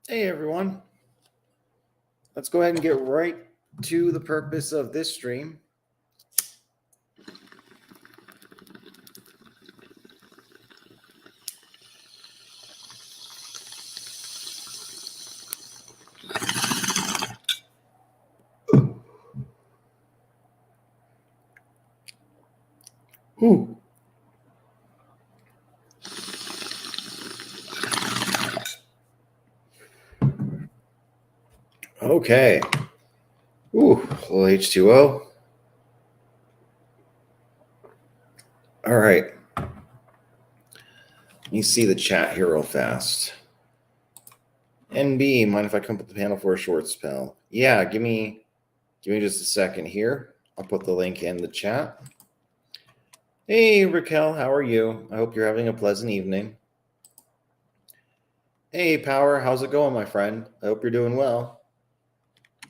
Hey everyone, let's go ahead and get right to the purpose of this stream. Ooh. Okay. Ooh, a little H2O. All right. Let me see the chat here real fast. NB, mind if I come up with the panel for a short spell? Yeah, give me just a second here. I'll put the link in the chat. Hey Raquel, how are you? I hope you're having a pleasant evening. Hey Power, how's it going, my friend? I hope you're doing well.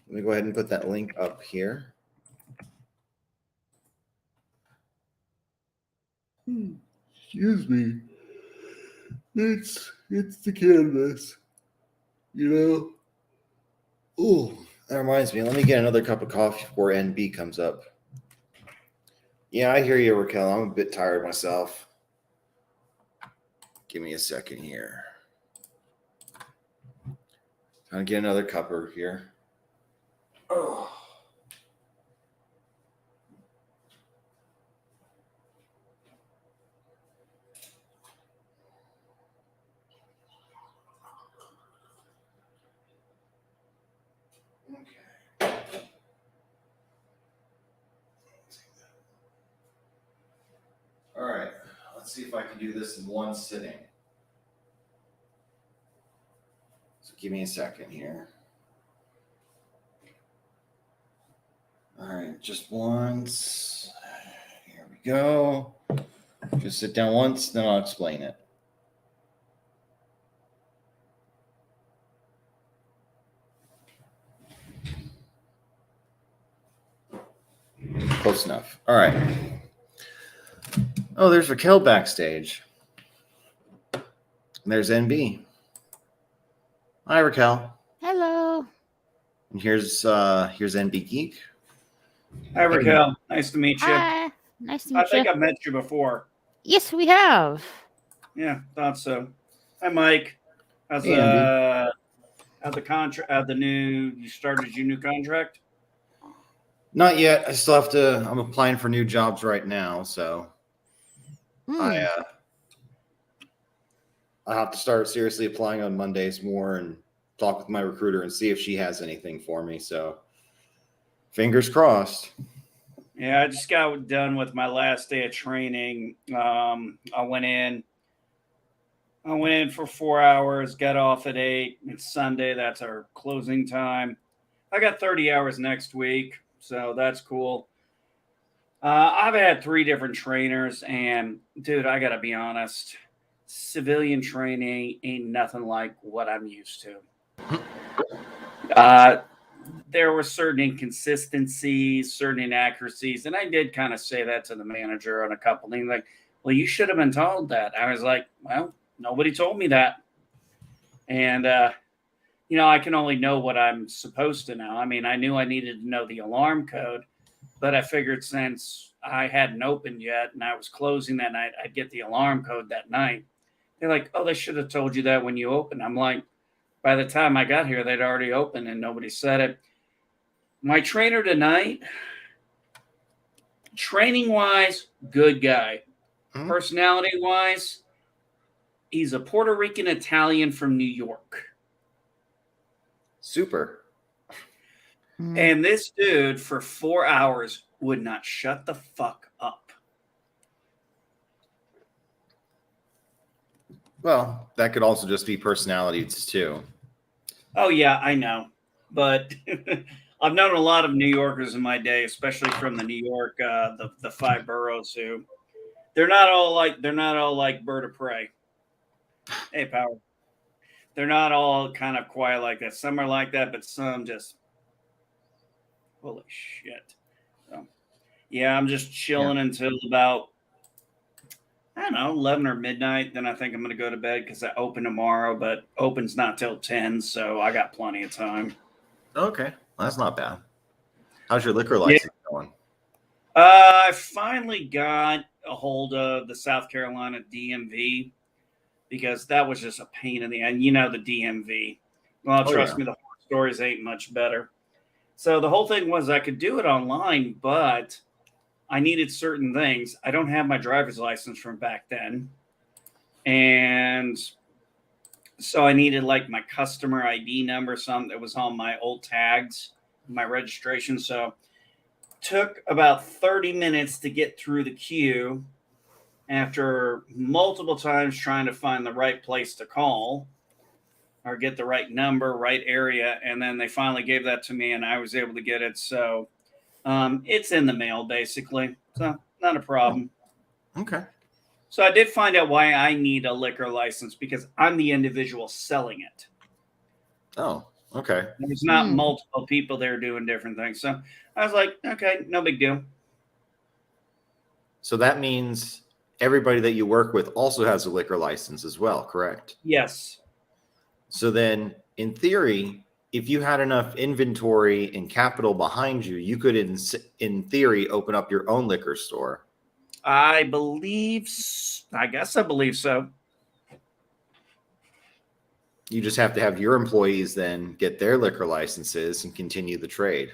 Let me go ahead and put that link up here. Excuse me. It's the cannabis, you know. Oh, that reminds me. Let me get another cup of coffee before NB comes up. Yeah, I hear you, Raquel. I'm a bit tired myself. Give me a second here. Trying to get another cupper here. Oh. Okay. All right. Let's see if I can do this in one sitting. So give me a second here. All right, just once. Here we go. Just sit down once, then I'll explain it. Close enough. All right. Oh, there's Raquel backstage. There's NB. Hi, Raquel. Hello. And here's NB Geek. Hi, Raquel. Nice to meet you. Hi. Nice to meet you. I think I've met you before. Yes, we have. Yeah, thought so. Hi, Mike. How's Hey, Andy. the contract? You started your new contract? Not yet. I still have to. I'm applying for new jobs right now, so I have to start seriously applying on Mondays more and talk with my recruiter and see if she has anything for me. So, fingers crossed. Yeah, I just got done with my last day of training. I went in for 4 hours, got off at 8. It's Sunday. That's our closing time. I got 30 hours next week, so that's cool. I've had 3 different trainers, and dude, I gotta be honest, civilian training ain't nothing like what I'm used to. There were certain inconsistencies, certain inaccuracies, and I did kind of say that to the manager on a couple things. Like, well, you should have been told that. I was like, well, nobody told me that, and I can only know what I'm supposed to know. I mean, I knew I needed to know the alarm code, but I figured since I hadn't opened yet and I was closing that night, I'd get the alarm code that night. They're like, oh, they should have told you that when you opened. I'm like, by the time I got here, they'd already opened and nobody said it. My trainer tonight, training-wise, good guy. Hmm? Personality-wise, he's a Puerto Rican Italian from New York. Super. And this dude, for 4 hours, would not shut the fuck up. Well, that could also just be personalities too. Oh, yeah, I know. But I've known a lot of New Yorkers in my day, especially from the New York, the 5 boroughs who they're not all like Bird of Prey. Hey, Power. They're not all kind of quiet like that. Some are like that, but some just holy shit. So, yeah, I'm just chilling until about don't know, 11 or midnight. Then I think I'm going to go to bed because I open tomorrow, but open's not till 10, so I got plenty of time. Okay, well, that's not bad. How's your liquor Yeah. license going? I finally got a hold of the South Carolina DMV because that was just a pain in the end. You know, the DMV. Well, trust me, the horror stories ain't much better. So the whole thing was I could do it online, but I needed certain things. I don't have my driver's license from back then. And so I needed like my customer ID number, something that was on my old tags, my registration. So took about 30 minutes to get through the queue after multiple times trying to find the right place to call or get the right number, right area. And then they finally gave that to me and I was able to get it. So it's in the mail basically. So not a problem. Okay. So I did find out why I need a liquor license because I'm the individual selling it. Oh, okay. There's not multiple people there doing different things. So I was like, okay, no big deal. So that means everybody that you work with also has a liquor license as well, correct? Yes. So then, in theory, if you had enough inventory and capital behind you, you could, in theory, open up your own liquor store. I guess I believe so. You just have to have your employees then get their liquor licenses and continue the trade.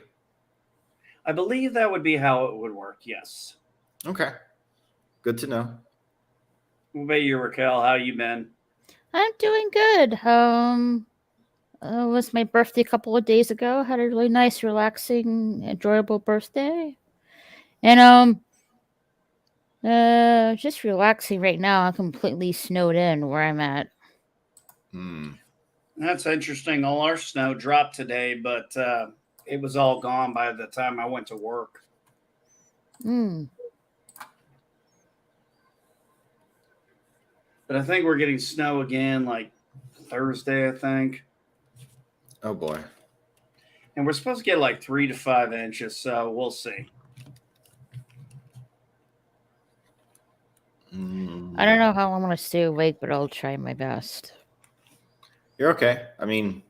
I believe that would be how it would work. Yes. Okay. Good to know. What about you, Raquel? How you been? I'm doing good. It was my birthday a couple of days ago. Had a really nice, relaxing, enjoyable birthday. And just relaxing right now. I'm completely snowed in where I'm at. That's interesting. All our snow dropped today, but it was all gone by the time I went to work. But I think we're getting snow again like Thursday, I think. Oh boy. And we're supposed to get like 3 to 5 inches, so we'll see. I don't know how I'm going to stay awake, but I'll try my best. You're okay. I mean,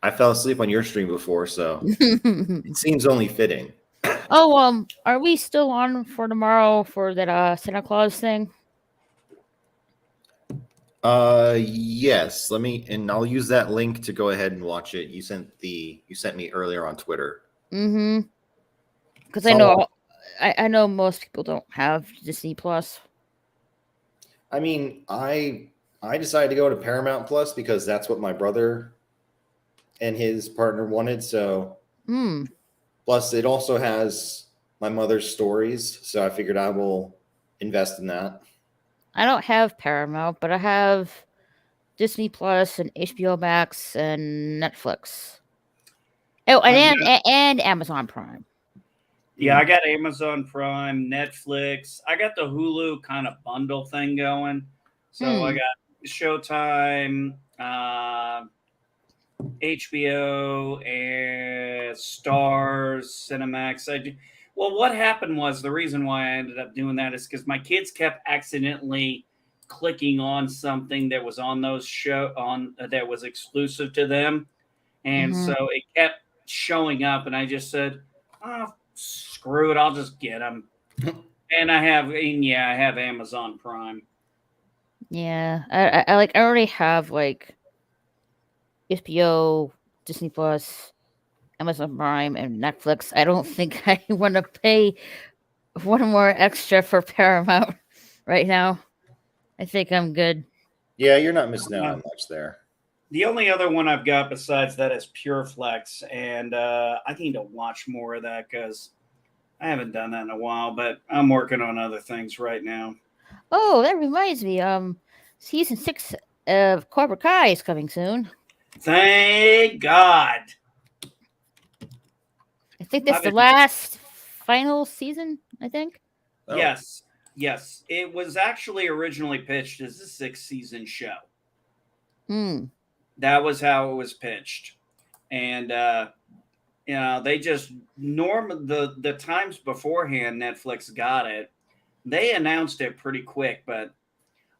I fell asleep on your stream before, so it seems only fitting. Oh, are we still on for tomorrow for that Santa Claus thing? Yes. And I'll use that link to go ahead and watch it. You sent me earlier on Twitter. Because I know most people don't have Disney Plus. I mean, I decided to go to Paramount Plus because that's what my brother and his partner wanted. So, plus it also has my mother's stories. So I figured I will invest in that. I don't have Paramount, but I have Disney Plus and HBO Max and Netflix. Oh, and Amazon Prime. Yeah, I got Amazon Prime, Netflix. I got the Hulu kind of bundle thing going. So I got Showtime, HBO, and Stars, Cinemax. Well, what happened was the reason why I ended up doing that is because my kids kept accidentally clicking on something that was on those that was exclusive to them, and so it kept showing up, and I just said, "Oh, screw it, I'll just get them." And I have Amazon Prime. Yeah, I already have like HBO, Disney Plus, Amazon Prime, and Netflix. I don't think I want to pay one more extra for Paramount right now. I think I'm good. Yeah, you're not missing out on much there. The only other one I've got besides that is PureFlex, and I need to watch more of that because I haven't done that in a while, but I'm working on other things right now. Oh, that reminds me. Season 6 of Cobra Kai is coming soon. Thank God. I think that's the last final season, I think. Oh. Yes. It was actually originally pitched as a 6-season show. That was how it was pitched. And they just the times beforehand Netflix got it. They announced it pretty quick, but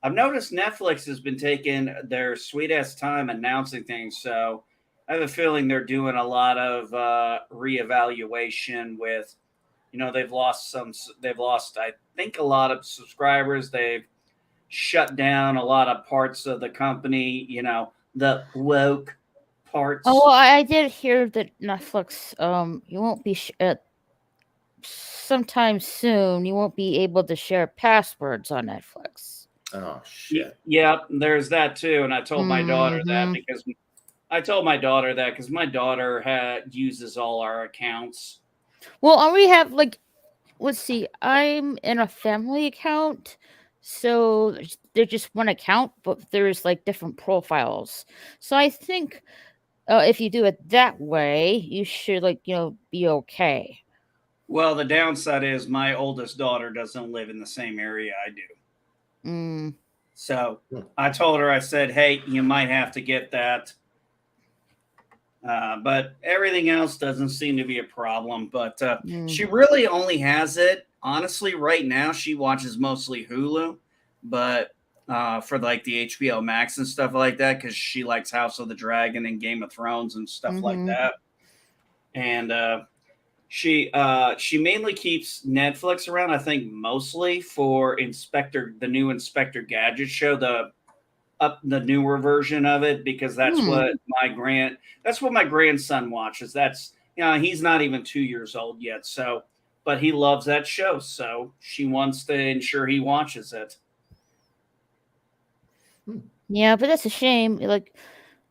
I've noticed Netflix has been taking their sweet ass time announcing things. So I have a feeling they're doing a lot of reevaluation with, they've lost I think, a lot of subscribers. They've shut down a lot of parts of the company, the woke Oh, well, parts. I did hear that Netflix, you won't be sometime soon. You won't be able to share passwords on Netflix. Oh shit. Yeah, there's that too. And I told my daughter that Mm-hmm. because my daughter uses all our accounts. Well, we have let's see. I'm in a family account, so there's just one account, but there's different profiles. So I think if you do it that way, you should be okay. Well, the downside is my oldest daughter doesn't live in the same area I do. Mm. So I told her, I said, hey, you might have to get that. But everything else doesn't seem to be a problem. But she really only has it. Honestly, right now, she watches mostly Hulu. But for the HBO Max and stuff like that, because she likes House of the Dragon and Game of Thrones and stuff like that. And she mainly keeps Netflix around, I think, mostly for the new Inspector Gadget show, the newer version of it, because that's what my grandson watches. That's he's not even 2 years old yet, so but he loves that show, so she wants to ensure he watches it. Yeah, but that's a shame.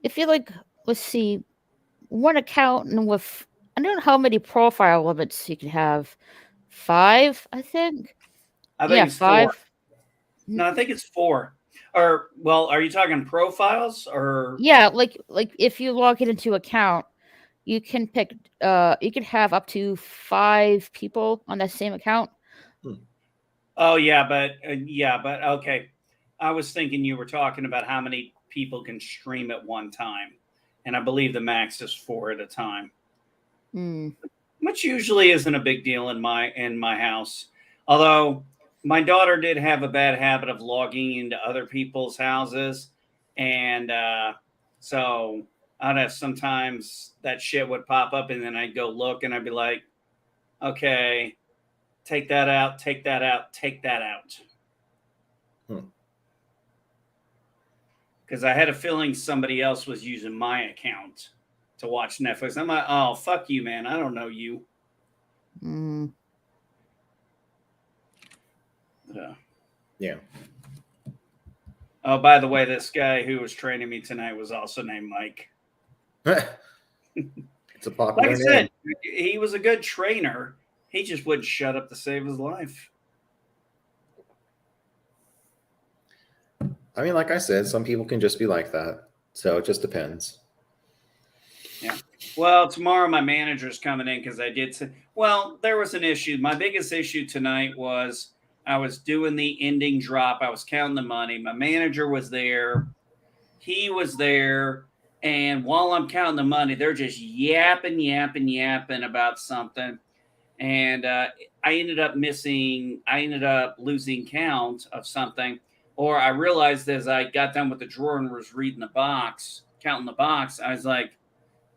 If you let's see, one account and with I don't know how many profile limits you can have. 5, I think. I think Yeah, it's 4. 5. No, I think it's 4. Or, well, are you talking profiles or? Yeah, if you log it into account, you can pick. You can have up to 5 people on that same account. Oh yeah, but okay. I was thinking you were talking about how many people can stream at one time, and I believe the max is 4 at a time, which usually isn't a big deal in my house. Although my daughter did have a bad habit of logging into other people's houses, and so I'd have sometimes that shit would pop up, and then I'd go look, and I'd be like, okay. Take that out, take that out, take that out. Because I had a feeling somebody else was using my account to watch Netflix. I'm like, oh, fuck you, man. I don't know you. Yeah. Oh, by the way, this guy who was training me tonight was also named Mike. It's a popular Like I name. said, he was a good trainer. He just wouldn't shut up to save his life. I mean, like I said, some people can just be like that. So it just depends. Yeah. Well, tomorrow my manager's coming in because I did say, well, there was an issue. My biggest issue tonight was I was doing the ending drop. I was counting the money. My manager was there. He was there. And while I'm counting the money, they're just yapping about something. And I ended up losing count of something. Or I realized as I got done with the drawer and was reading the box, counting the box, I was like,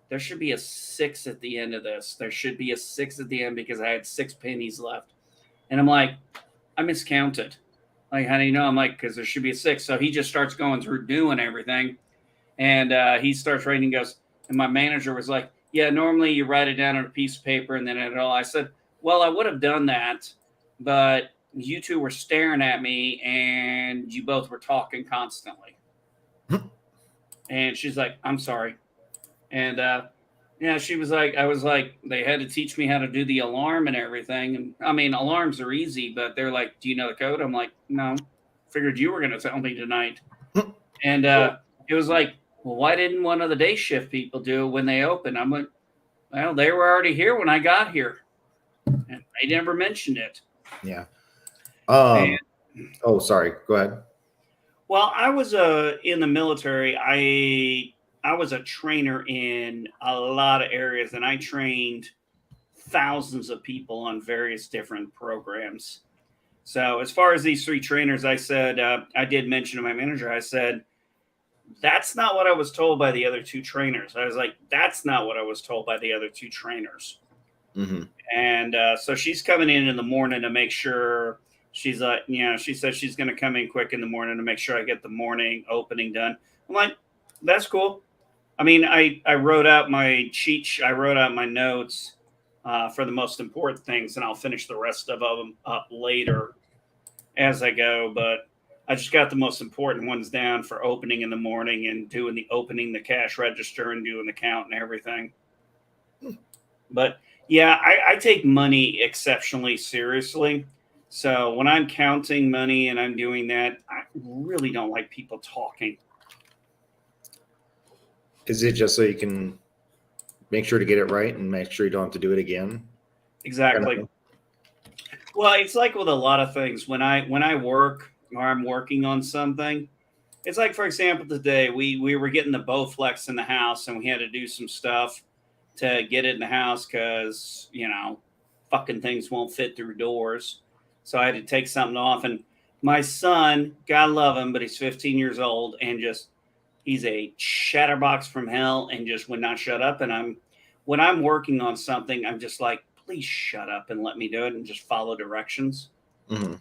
there should be a 6 at the end of this. There should be a 6 at the end because I had 6 pennies left. And I'm like, I miscounted. Like, how do you know? I'm like, because there should be a 6. So he just starts going through doing everything. And he starts writing and goes, and my manager was like, yeah, normally you write it down on a piece of paper and then it all. I said, well, I would have done that, but you two were staring at me and you both were talking constantly. And she's like, I'm sorry. And yeah, she was like, I was like, they had to teach me how to do the alarm and everything. And I mean, alarms are easy, but they're like, do you know the code? I'm like, no, figured you were going to tell me tonight. And it was like, well, why didn't one of the day shift people do it when they opened? I'm like, well, they were already here when I got here. And they never mentioned it. Yeah. And, oh, sorry. Go ahead. well, I was in the military. I was a trainer in a lot of areas, and I trained thousands of people on various different programs. So as far as these 3 trainers, I said, I did mention to my manager, I said, that's not what I was told by the other 2 trainers. I was like, that's not what I was told by the other 2 trainers. Mm-hmm. And so she's coming in the morning to make sure she's she says she's going to come in quick in the morning to make sure I get the morning opening done. I'm like, that's cool. I mean, I wrote out my I wrote out my notes for the most important things, and I'll finish the rest of them up later as I go. But I just got the most important ones down for opening in the morning and doing the cash register and doing the count and everything. But yeah, I take money exceptionally seriously. So when I'm counting money and I'm doing that, I really don't like people talking. Is it just so you can make sure to get it right and make sure you don't have to do it again? Exactly. Well, it's like with a lot of things. When I work or I'm working on something, it's like, for example, today we were getting the Bowflex in the house and we had to do some stuff to get it in the house because, fucking things won't fit through doors. So I had to take something off. And my son, God love him, but he's 15 years old and he's a chatterbox from hell and just would not shut up. And when I'm working on something, I'm just like, please shut up and let me do it and just follow directions. Mm-hmm.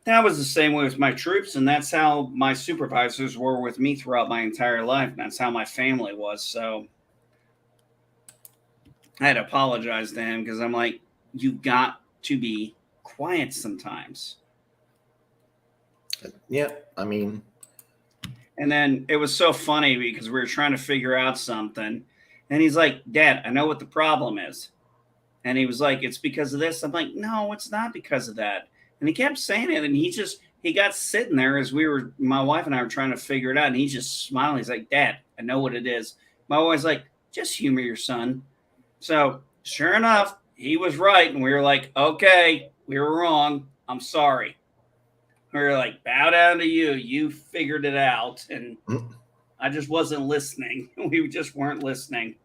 That was the same way with my troops, and that's how my supervisors were with me throughout my entire life. And that's how my family was. So I had to apologize to him because I'm like, you got to be quiet sometimes. Yeah, I mean. And then it was so funny because we were trying to figure out something. And he's like, Dad, I know what the problem is. And he was like, it's because of this. I'm like, no, it's not because of that. And he kept saying it. And he got sitting there as my wife and I were trying to figure it out. And he's just smiling. He's like, Dad, I know what it is. My wife's like, just humor your son. So sure enough, he was right. And we were like, okay, we were wrong. I'm sorry. We were like, bow down to you. You figured it out. And I just wasn't listening. We just weren't listening.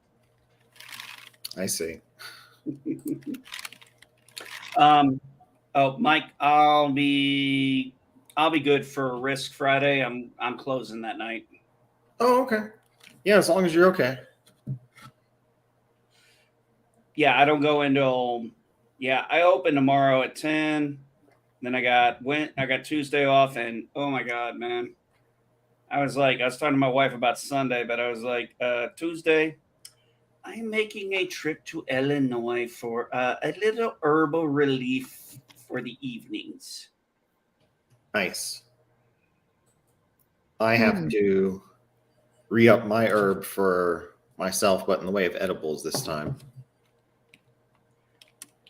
I see. Mike, I'll be good for Risk Friday. I'm closing that night. Oh, okay. Yeah, as long as you're okay. Yeah, I don't go until I open tomorrow at 10. Then I got Tuesday off, and oh my god, man. I was talking to my wife about Sunday, but I was like, Tuesday, I'm making a trip to Illinois for a little herbal relief for the evenings. Nice. I have to re-up my herb for myself, but in the way of edibles this time.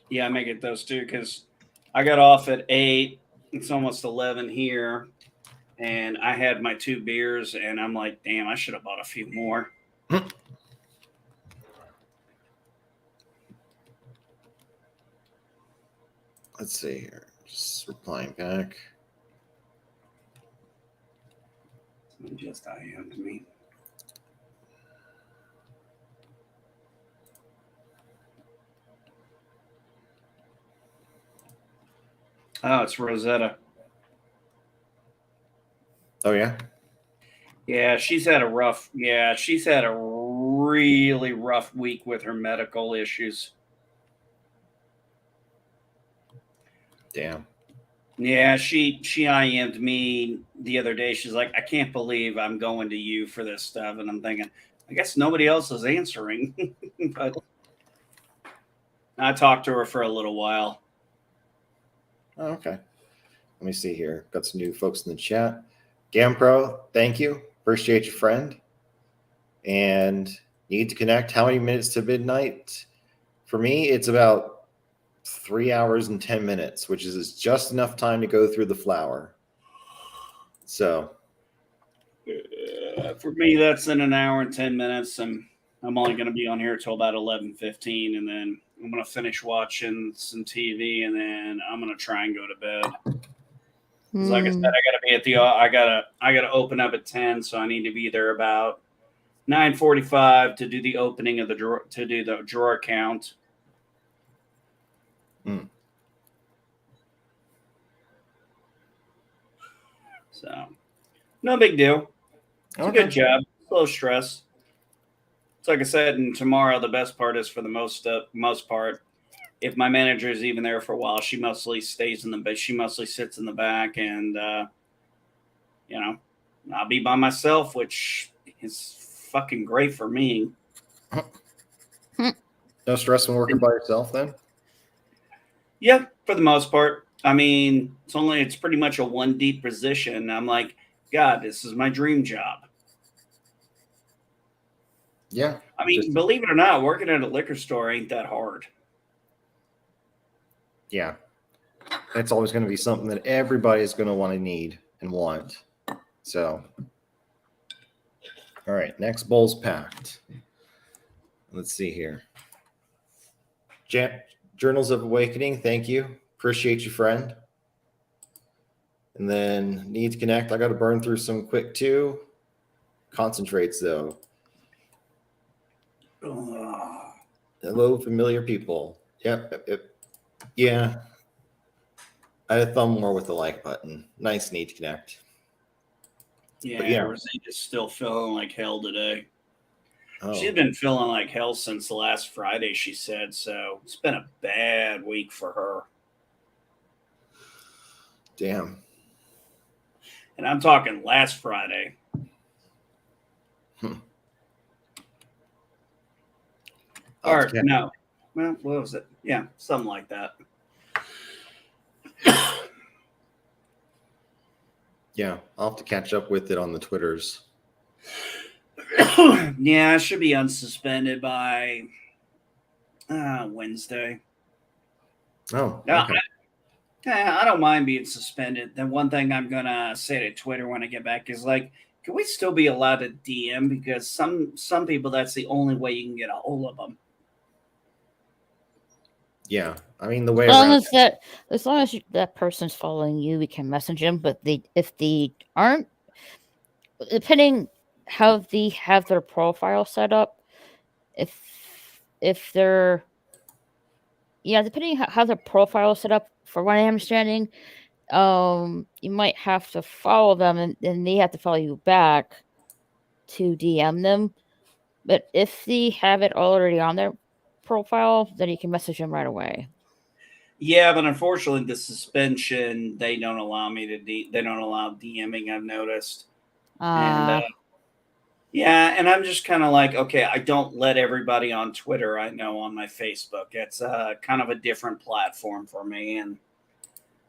Yeah, I may get those too because I got off at 8. It's almost 11 here. And I had my 2 beers, and I'm like, damn, I should have bought a few more. Let's see here. Just replying back. Someone just IM'd me. Oh, it's Rosetta. Oh, yeah? Yeah, she's had a really rough week with her medical issues. Damn. Yeah, she IM'd me the other day. She's like, I can't believe I'm going to you for this stuff. And I'm thinking, I guess nobody else is answering. But I talked to her for a little while. Oh, okay. Let me see here. Got some new folks in the chat. Gampro, thank you. Appreciate your friend. And need to connect. How many minutes to midnight? For me, it's about 3 hours and 10 minutes, which is just enough time to go through the flower. So for me, that's in an hour and 10 minutes. And I'm only going to be on here till about 11:15. And then I'm going to finish watching some TV. And then I'm going to try and go to bed. Like I said, I got to be at I gotta open up at 10. So I need to be there about 9:45 to do the opening of the drawer, to do the drawer count. So, no big deal. It's a good job. Low stress. It's like I said, and tomorrow the best part is for the most part, if my manager is even there for a while, she mostly stays in the but she mostly sits in the back, and you know, I'll be by myself, which is fucking great for me. No stress when working by yourself then? Yeah, for the most part. I mean, it's pretty much a one deep position. I'm like, God, this is my dream job. Yeah. I mean, believe it or not, working at a liquor store ain't that hard. Yeah. It's always going to be something that everybody's going to want to need and want. So, all right, next bowl's packed. Let's see here. Journals of Awakening, thank you. Appreciate you, friend. And then Need to Connect. I got to burn through some quick too. Concentrates though. Hello, familiar people. Yep. Yeah. I thumb more with the like button. Nice Need to Connect. Yeah, Rosita's still feeling like hell today. Oh. She's been feeling like hell since last Friday, she said. So it's been a bad week for her. Damn. And I'm talking last Friday. Or no. Well, what was it? Yeah, something like that. Yeah, I'll have to catch up with it on the Twitters. Yeah, I should be unsuspended by Wednesday. Oh, okay. I don't mind being suspended. The one thing I'm going to say to Twitter when I get back is like, can we still be allowed to DM? Because some people, that's the only way you can get a hold of them. Yeah, I mean the way as long as that person's following you, we can message them. But if they aren't, depending how they have their profile set up, if they're depending how their profile is set up, for what I'm understanding, you might have to follow them, and they have to follow you back to DM them. But if they have it already on their profile, then you can message them right away. Yeah, but unfortunately, the suspension, they don't allow me to they don't allow DMing, I've noticed. And and I'm just kind of like, okay, I don't let everybody on Twitter I know on my Facebook. It's kind of a different platform for me. And,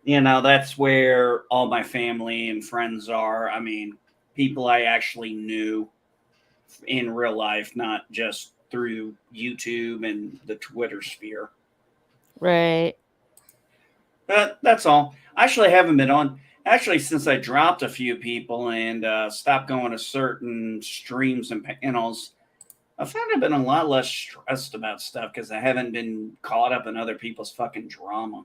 that's where all my family and friends are. I mean, people I actually knew in real life, not just through YouTube and the Twitter sphere. Right. But that's all. I actually haven't been on. Actually, since I dropped a few people and stopped going to certain streams and panels, I found I've been a lot less stressed about stuff because I haven't been caught up in other people's fucking drama.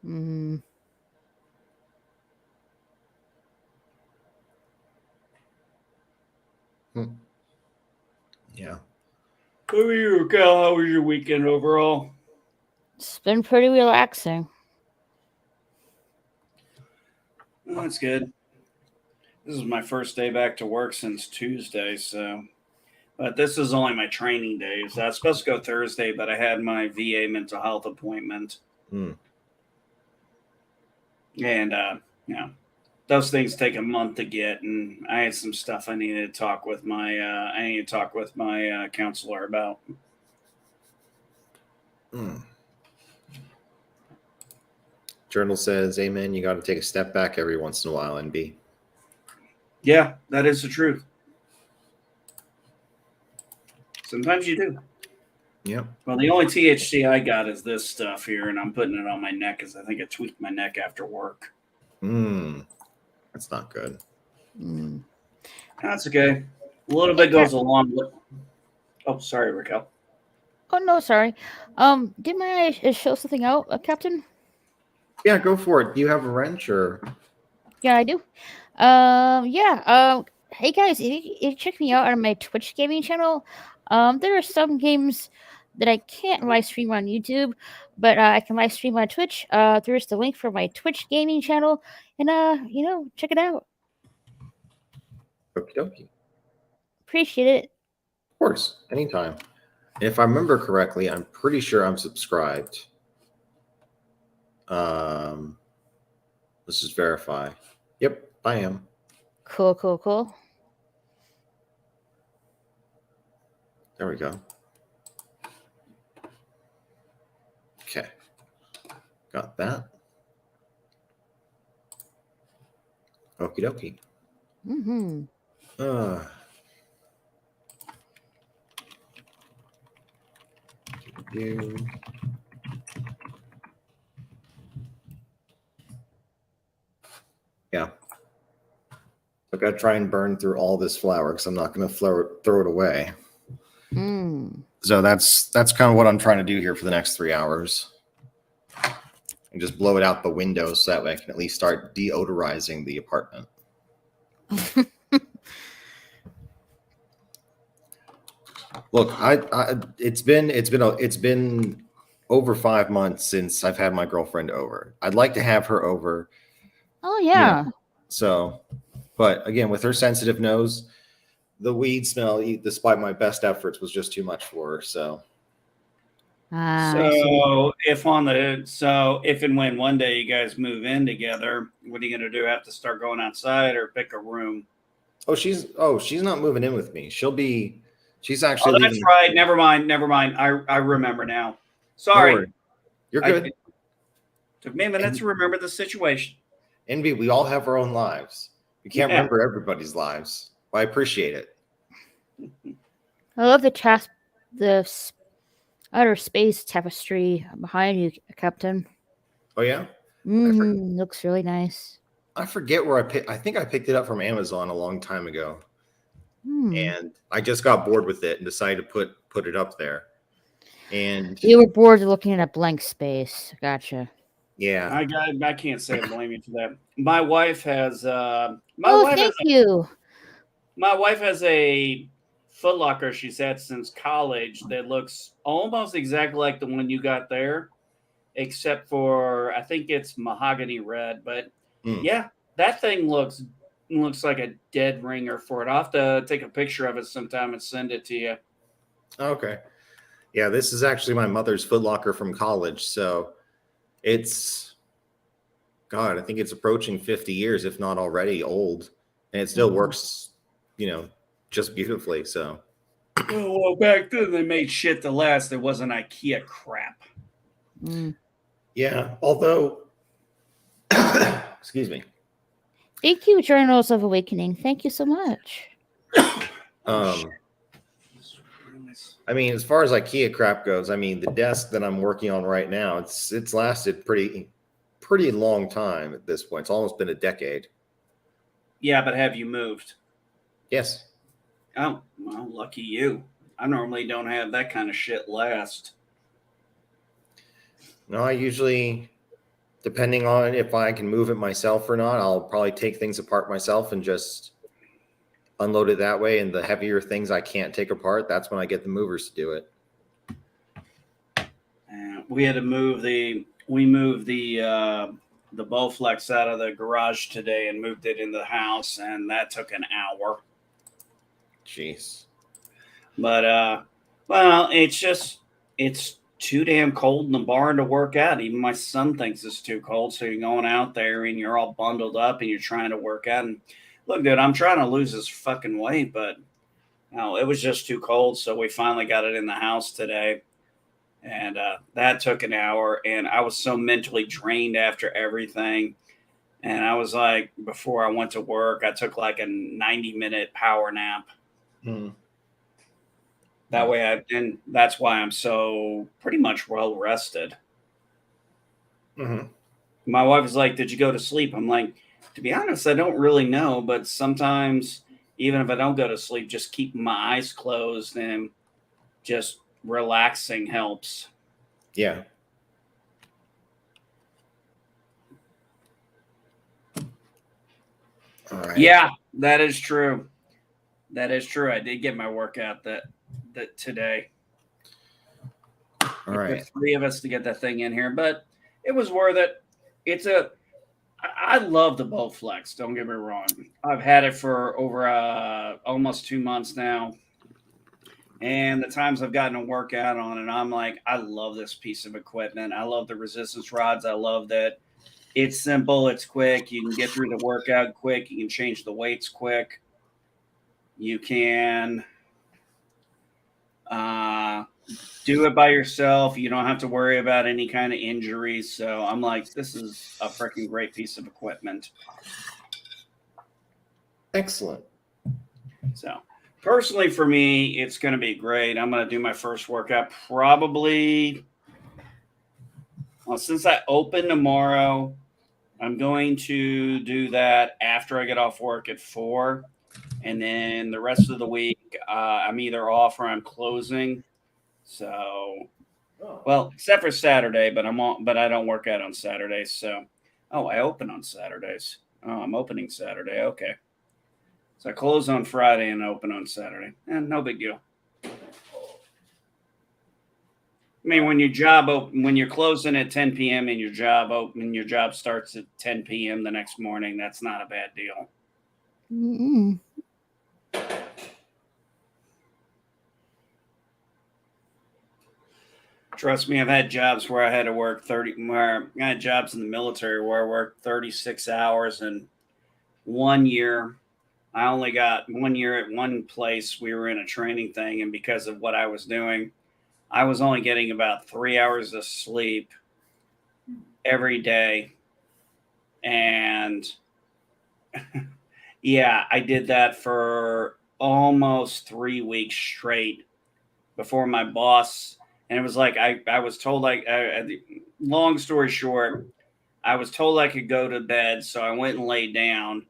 Mm. Yeah. How are you, Cal? How was your weekend overall? It's been pretty relaxing. Oh, that's good. This is my first day back to work since Tuesday, but this is only my training days. I was supposed to go Thursday, but I had my VA mental health appointment. And, those things take a month to get, and I had some stuff I needed to talk with my counselor about. Journal says, "Amen. You got to take a step back every once in a while, NB." Yeah, that is the truth. Sometimes you do. Yep. Well, the only THC I got is this stuff here, and I'm putting it on my neck because I think I tweaked my neck after work. That's not good. That's okay. A little bit goes along with. Oh, sorry, Raquel. Oh no, sorry. Didn't I show something out, Captain? Yeah, go for it. Do you have a wrench or? Yeah, I do. Hey guys, if you check me out on my Twitch gaming channel, there are some games that I can't live stream on YouTube, but I can live stream on Twitch. There's the link for my Twitch gaming channel, and check it out. Okie dokie. Appreciate it. Of course, anytime. If I remember correctly, I'm pretty sure I'm subscribed. Let's just verify. Yep, I am. Cool. There we go. Okay. Got that. Okie dokie. Mm-hmm. Yeah. I gotta try and burn through all this flour because I'm not gonna throw it away. So that's kind of what I'm trying to do here for the next 3 hours. And just blow it out the window so that way I can at least start deodorizing the apartment. Look, it's been over 5 months since I've had my girlfriend over. I'd like to have her over. Oh yeah. So, but again, with her sensitive nose, the weed smell, despite my best efforts, was just too much for her. So, if and when one day you guys move in together, what are you gonna do? Have to start going outside or pick a room? she's not moving in with me. She's actually. Oh, that's right. Never mind. I remember now. Sorry. You're good. Took me a minute to remember the situation. Envy, we all have our own lives. We can't remember everybody's lives. But I appreciate it. I love the outer space tapestry behind you, Captain. Oh yeah? Looks really nice. I forget where I think I picked it up from Amazon a long time ago. And I just got bored with it and decided to put it up there. And you were bored of looking at a blank space. Gotcha. Yeah. I can't say I blame you for that. My wife has thank you. My wife has a Foot Locker she's had since college that looks almost exactly like the one you got there, except for I think it's mahogany red. But yeah, that thing looks like a dead ringer for it. I'll have to take a picture of it sometime and send it to you. Okay. Yeah, this is actually my mother's Foot Locker from college. So it's, God, I think it's approaching 50 years, if not already old. And it still works, just beautifully. So. Well, back then they made shit to last. There wasn't IKEA crap. Yeah, although, excuse me. Thank you, Journals of Awakening. Thank you so much. I mean, as far as IKEA crap goes, I mean, the desk that I'm working on right now, it's lasted pretty long time at this point. It's almost been a decade. Yeah, but have you moved? Yes. Oh, well, lucky you. I normally don't have that kind of shit last. No, I usually, depending on if I can move it myself or not, I'll probably take things apart myself and just unload it that way. And the heavier things I can't take apart, that's when I get the movers to do it. We had to move the Bowflex out of the garage today and moved it in the house, and that took an hour. Jeez. But well, it's too damn cold in the barn to work out. Even my son thinks it's too cold, so you're going out there and you're all bundled up and you're trying to work out. And look, dude, I'm trying to lose this fucking weight, but it was just too cold, so we finally got it in the house today. And that took an hour, and I was so mentally drained after everything. And I was like, before I went to work, I took like a 90-minute power nap. That way, and that's why I'm so pretty much well rested. My wife was like, "Did you go to sleep?" I'm like, to be honest, I don't really know, but sometimes even if I don't go to sleep, just keeping my eyes closed and just relaxing helps. Yeah. All right. Yeah, that is true. That is true. I did get my workout that today. All It right. took 3 of us to get that thing in here, but it was worth it. I love the Bowflex. Don't get me wrong. I've had it for over almost 2 months now. And the times I've gotten a workout on it, I'm like, I love this piece of equipment. I love the resistance rods. I love that it's simple, it's quick. You can get through the workout quick. You can change the weights quick. You can do it by yourself. You don't have to worry about any kind of injuries. So I'm like, this is a freaking great piece of equipment. Excellent. So personally for me, it's going to be great. I'm going to do my first workout probably, well, since I open tomorrow, I'm going to do that after I get off work at 4. And then the rest of the week, I'm either off or I'm closing. So, well, except for Saturday, but I don't work out on Saturdays. So, I open on Saturdays. Oh, I'm opening Saturday. Okay. So I close on Friday and open on Saturday. And no big deal. I mean, when you're closing at 10 p.m. and your job starts at 10 p.m. the next morning, that's not a bad deal. Mm-mm. Trust me, I've had jobs where I had to work 30. Where I had jobs in the military where I worked 36 hours, and 1 year, I only got 1 year at one place. We were in a training thing, and because of what I was doing, I was only getting about 3 hours of sleep every day, and yeah, I did that for almost 3 weeks straight before my boss. And it was like I was told, like, long story short, I was told I could go to bed, so I went and laid down.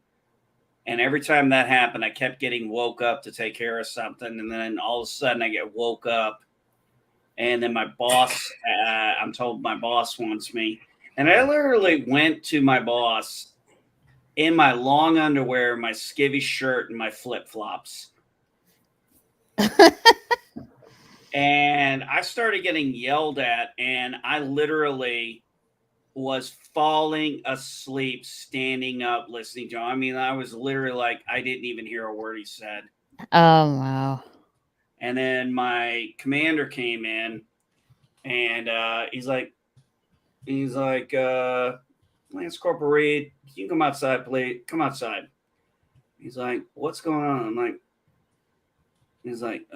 And every time that happened, I kept getting woke up to take care of something, and then all of a sudden I get woke up, and then my boss, I'm told my boss wants me, and I literally went to my boss in my long underwear, my skivvy shirt, and my flip flops. And I started getting yelled at, and I literally was falling asleep, standing up, listening to him. I mean, I was literally like, I didn't even hear a word he said. Oh, wow. And then my commander came in, and he's like, Lance Corporal Reed, can you come outside, please? Come outside. He's like, what's going on? He's like,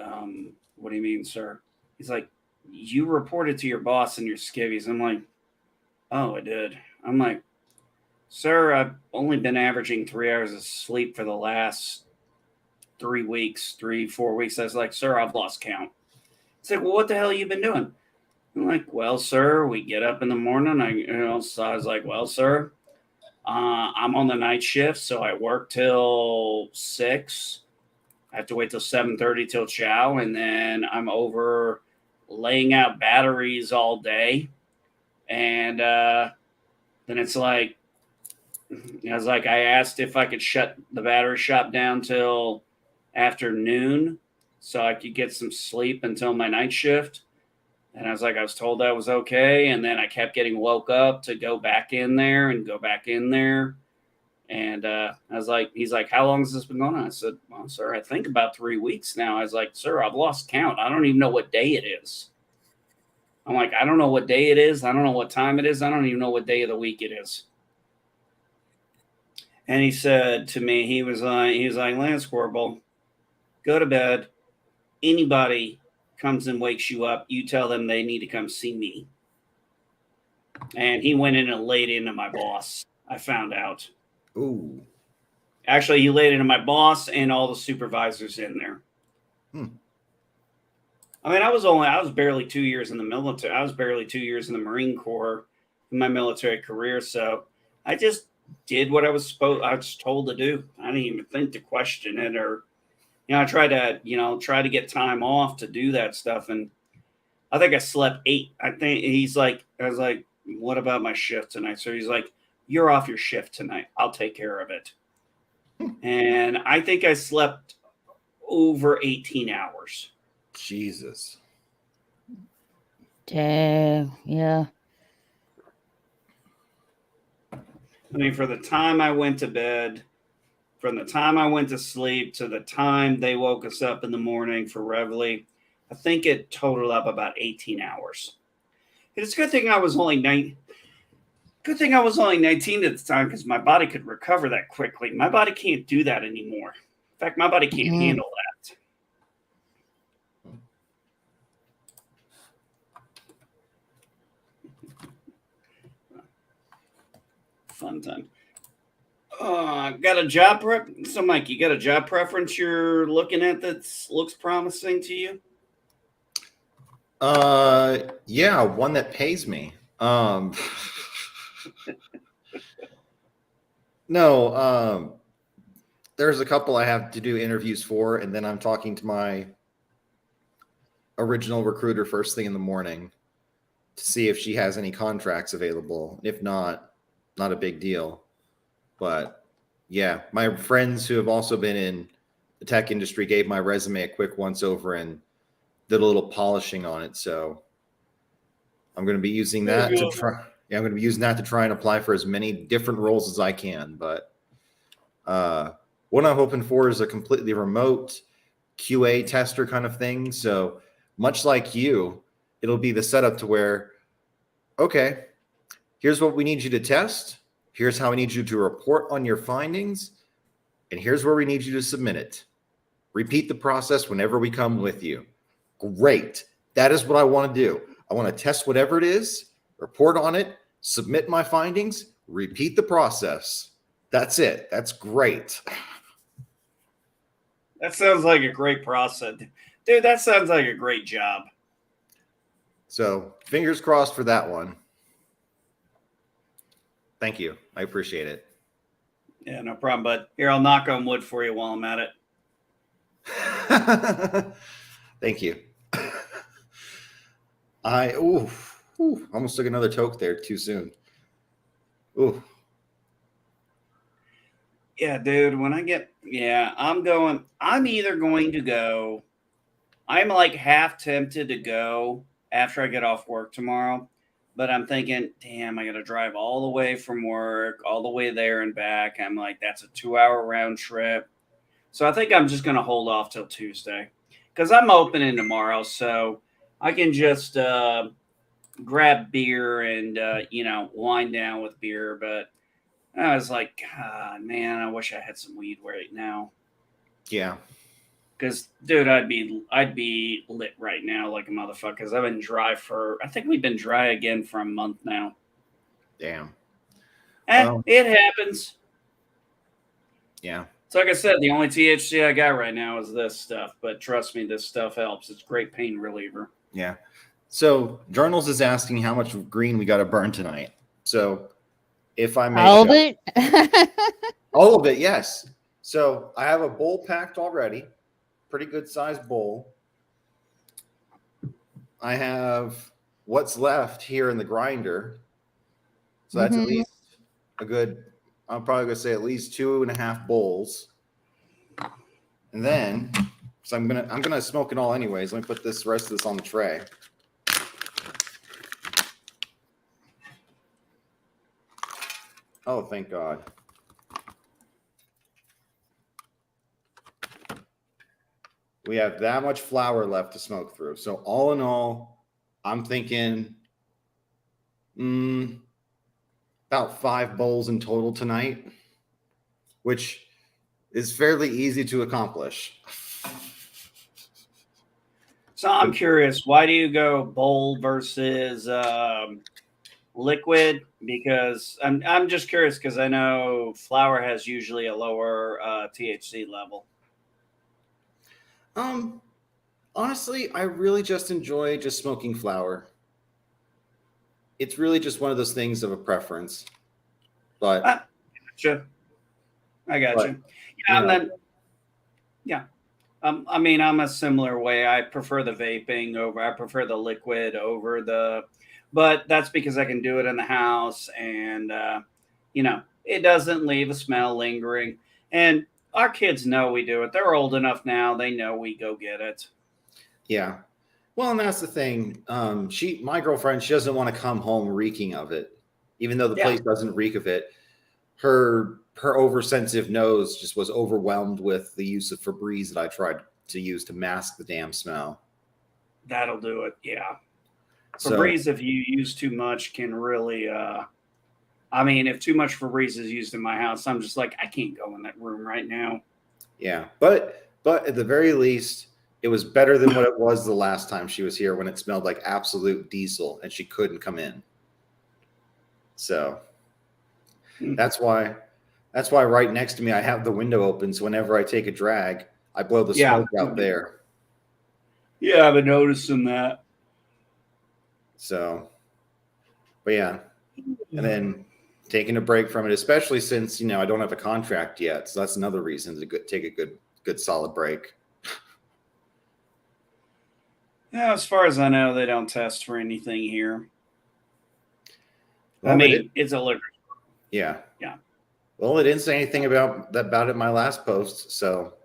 what do you mean, sir? He's like, you reported to your boss in your skivvies. I'm like, oh, I did. I'm like, sir, I've only been averaging 3 hours of sleep for the last 4 weeks. I was like, sir, I've lost count. He's like, well, what the hell have you been doing? I'm like, well, sir, we get up in the morning. So I was like, well, sir, I'm on the night shift, so I work till 6. I have to wait till 7:30 till chow, and then I'm over laying out batteries all day. And then it's like, I asked if I could shut the battery shop down till afternoon so I could get some sleep until my night shift. And I was told that was okay. And then I kept getting woke up to go back in there and go back in there. And he's like, how long has this been going on? I said, well, sir, I think about 3 weeks now. I was like, sir, I've lost count. I don't even know what day it is. I'm like, I don't know what day it is. I don't know what time it is. I don't even know what day of the week it is. And he said to me, he was like, Lance Corporal, go to bed. Anybody comes and wakes you up, you tell them they need to come see me. And he went in and laid into my boss. I found out. Ooh. Actually, he laid into my boss and all the supervisors in there. I mean, I was barely 2 years in the military. I was barely 2 years in the Marine Corps in my military career. So I just did what I was told to do. I didn't even think to question it, or, I tried to get time off to do that stuff. And I think I slept 8. I was like, what about my shift tonight? So he's like, you're off your shift tonight. I'll take care of it. And I think I slept over 18 hours. Jesus. Dang. Yeah. I mean, for the time I went to bed, from the time I went to sleep to the time they woke us up in the morning for Reveille, I think it totaled up about 18 hours. It's a good thing I was only 9. Good thing I was only 19 at the time because my body could recover that quickly. My body can't do that anymore. In fact, my body can't handle that. Fun time. Got a job prep. So, Mike, you got a job preference you're looking at that looks promising to you? Yeah, one that pays me. No, there's a couple I have to do interviews for, and then I'm talking to my original recruiter first thing in the morning to see if she has any contracts available. If not, not a big deal. But yeah, my friends who have also been in the tech industry gave my resume a quick once over and did a little polishing on it. So I'm going to be using that to try. Yeah, I'm going to be using that to try and apply for as many different roles as I can. But what I'm hoping for is a completely remote QA tester kind of thing. So much like you, it'll be the setup to where, okay, here's what we need you to test. Here's how we need you to report on your findings. And here's where we need you to submit it. Repeat the process whenever we come with you. Great. That is what I want to do. I want to test whatever it is, report on it, submit my findings, repeat the process. That's it. That's great. That sounds like a great process. Dude, that sounds like a great job. So fingers crossed for that one. Thank you. I appreciate it. Yeah, no problem, bud. Here, I'll knock on wood for you while I'm at it. Thank you. I almost took another toke there too soon. Ooh. Yeah, dude, when I get I'm either going to go, I'm like half tempted to go after I get off work tomorrow, but I'm thinking, damn, I got to drive all the way from work, all the way there and back. I'm like, that's a 2-hour round trip. So I think I'm just going to hold off till Tuesday because I'm opening tomorrow. So I can just grab beer and, wind down with beer. But I was like, God, man, I wish I had some weed right now. Yeah. Because, dude, I'd be lit right now like a motherfucker. Because I've been dry I think we've been dry again for a month now. Damn. It happens. Yeah. So like I said, the only THC I got right now is this stuff. But trust me, this stuff helps. It's great pain reliever. Yeah. So Journals is asking how much green we got to burn tonight. So if I may, all of it. All of it, yes. So I have a bowl packed already, pretty good sized bowl. I have what's left here in the grinder. So that's at least a good, I'm probably going to say at least 2.5 bowls. And then, so I'm gonna smoke it all anyways. Let me put this rest of this on the tray. Oh, thank God. We have that much flour left to smoke through. So all in all, I'm thinking about 5 bowls in total tonight, which is fairly easy to accomplish. So I'm curious, why do you go bowl versus liquid? Because I'm just curious because I know flour has usually a lower THC level. Honestly, I really just enjoy just smoking flower. It's really just one of those things of a preference. But gotcha. I got but, you. Yeah, and then I mean, I'm a similar way. I prefer the vaping I prefer the liquid over but that's because I can do it in the house and, it doesn't leave a smell lingering. And our kids know we do it. They're old enough now. They know we go get it. Yeah. Well, and that's the thing. My girlfriend, she doesn't want to come home reeking of it, even though the Yeah. place doesn't reek of it. Her oversensitive nose just was overwhelmed with the use of Febreze that I tried to use to mask the damn smell. That'll do it. Yeah. So, Febreze, if you use too much, can really. I mean, if too much Febreze is used in my house, I'm just like, I can't go in that room right now. yeah, but at the very least, it was better than what it was the last time she was here when it smelled like absolute diesel and she couldn't come in. So that's why right next to me I have the window open, so whenever I take a drag, I blow the smoke out there. Yeah, I've been noticing that. So, but yeah, and then taking a break from it, especially since I don't have a contract yet, so that's another reason to take a good solid break. Yeah, as far as I know, they don't test for anything here. Well, I mean, it's a liquor store. Yeah. Yeah. Well, it didn't say anything about it in my last post, so.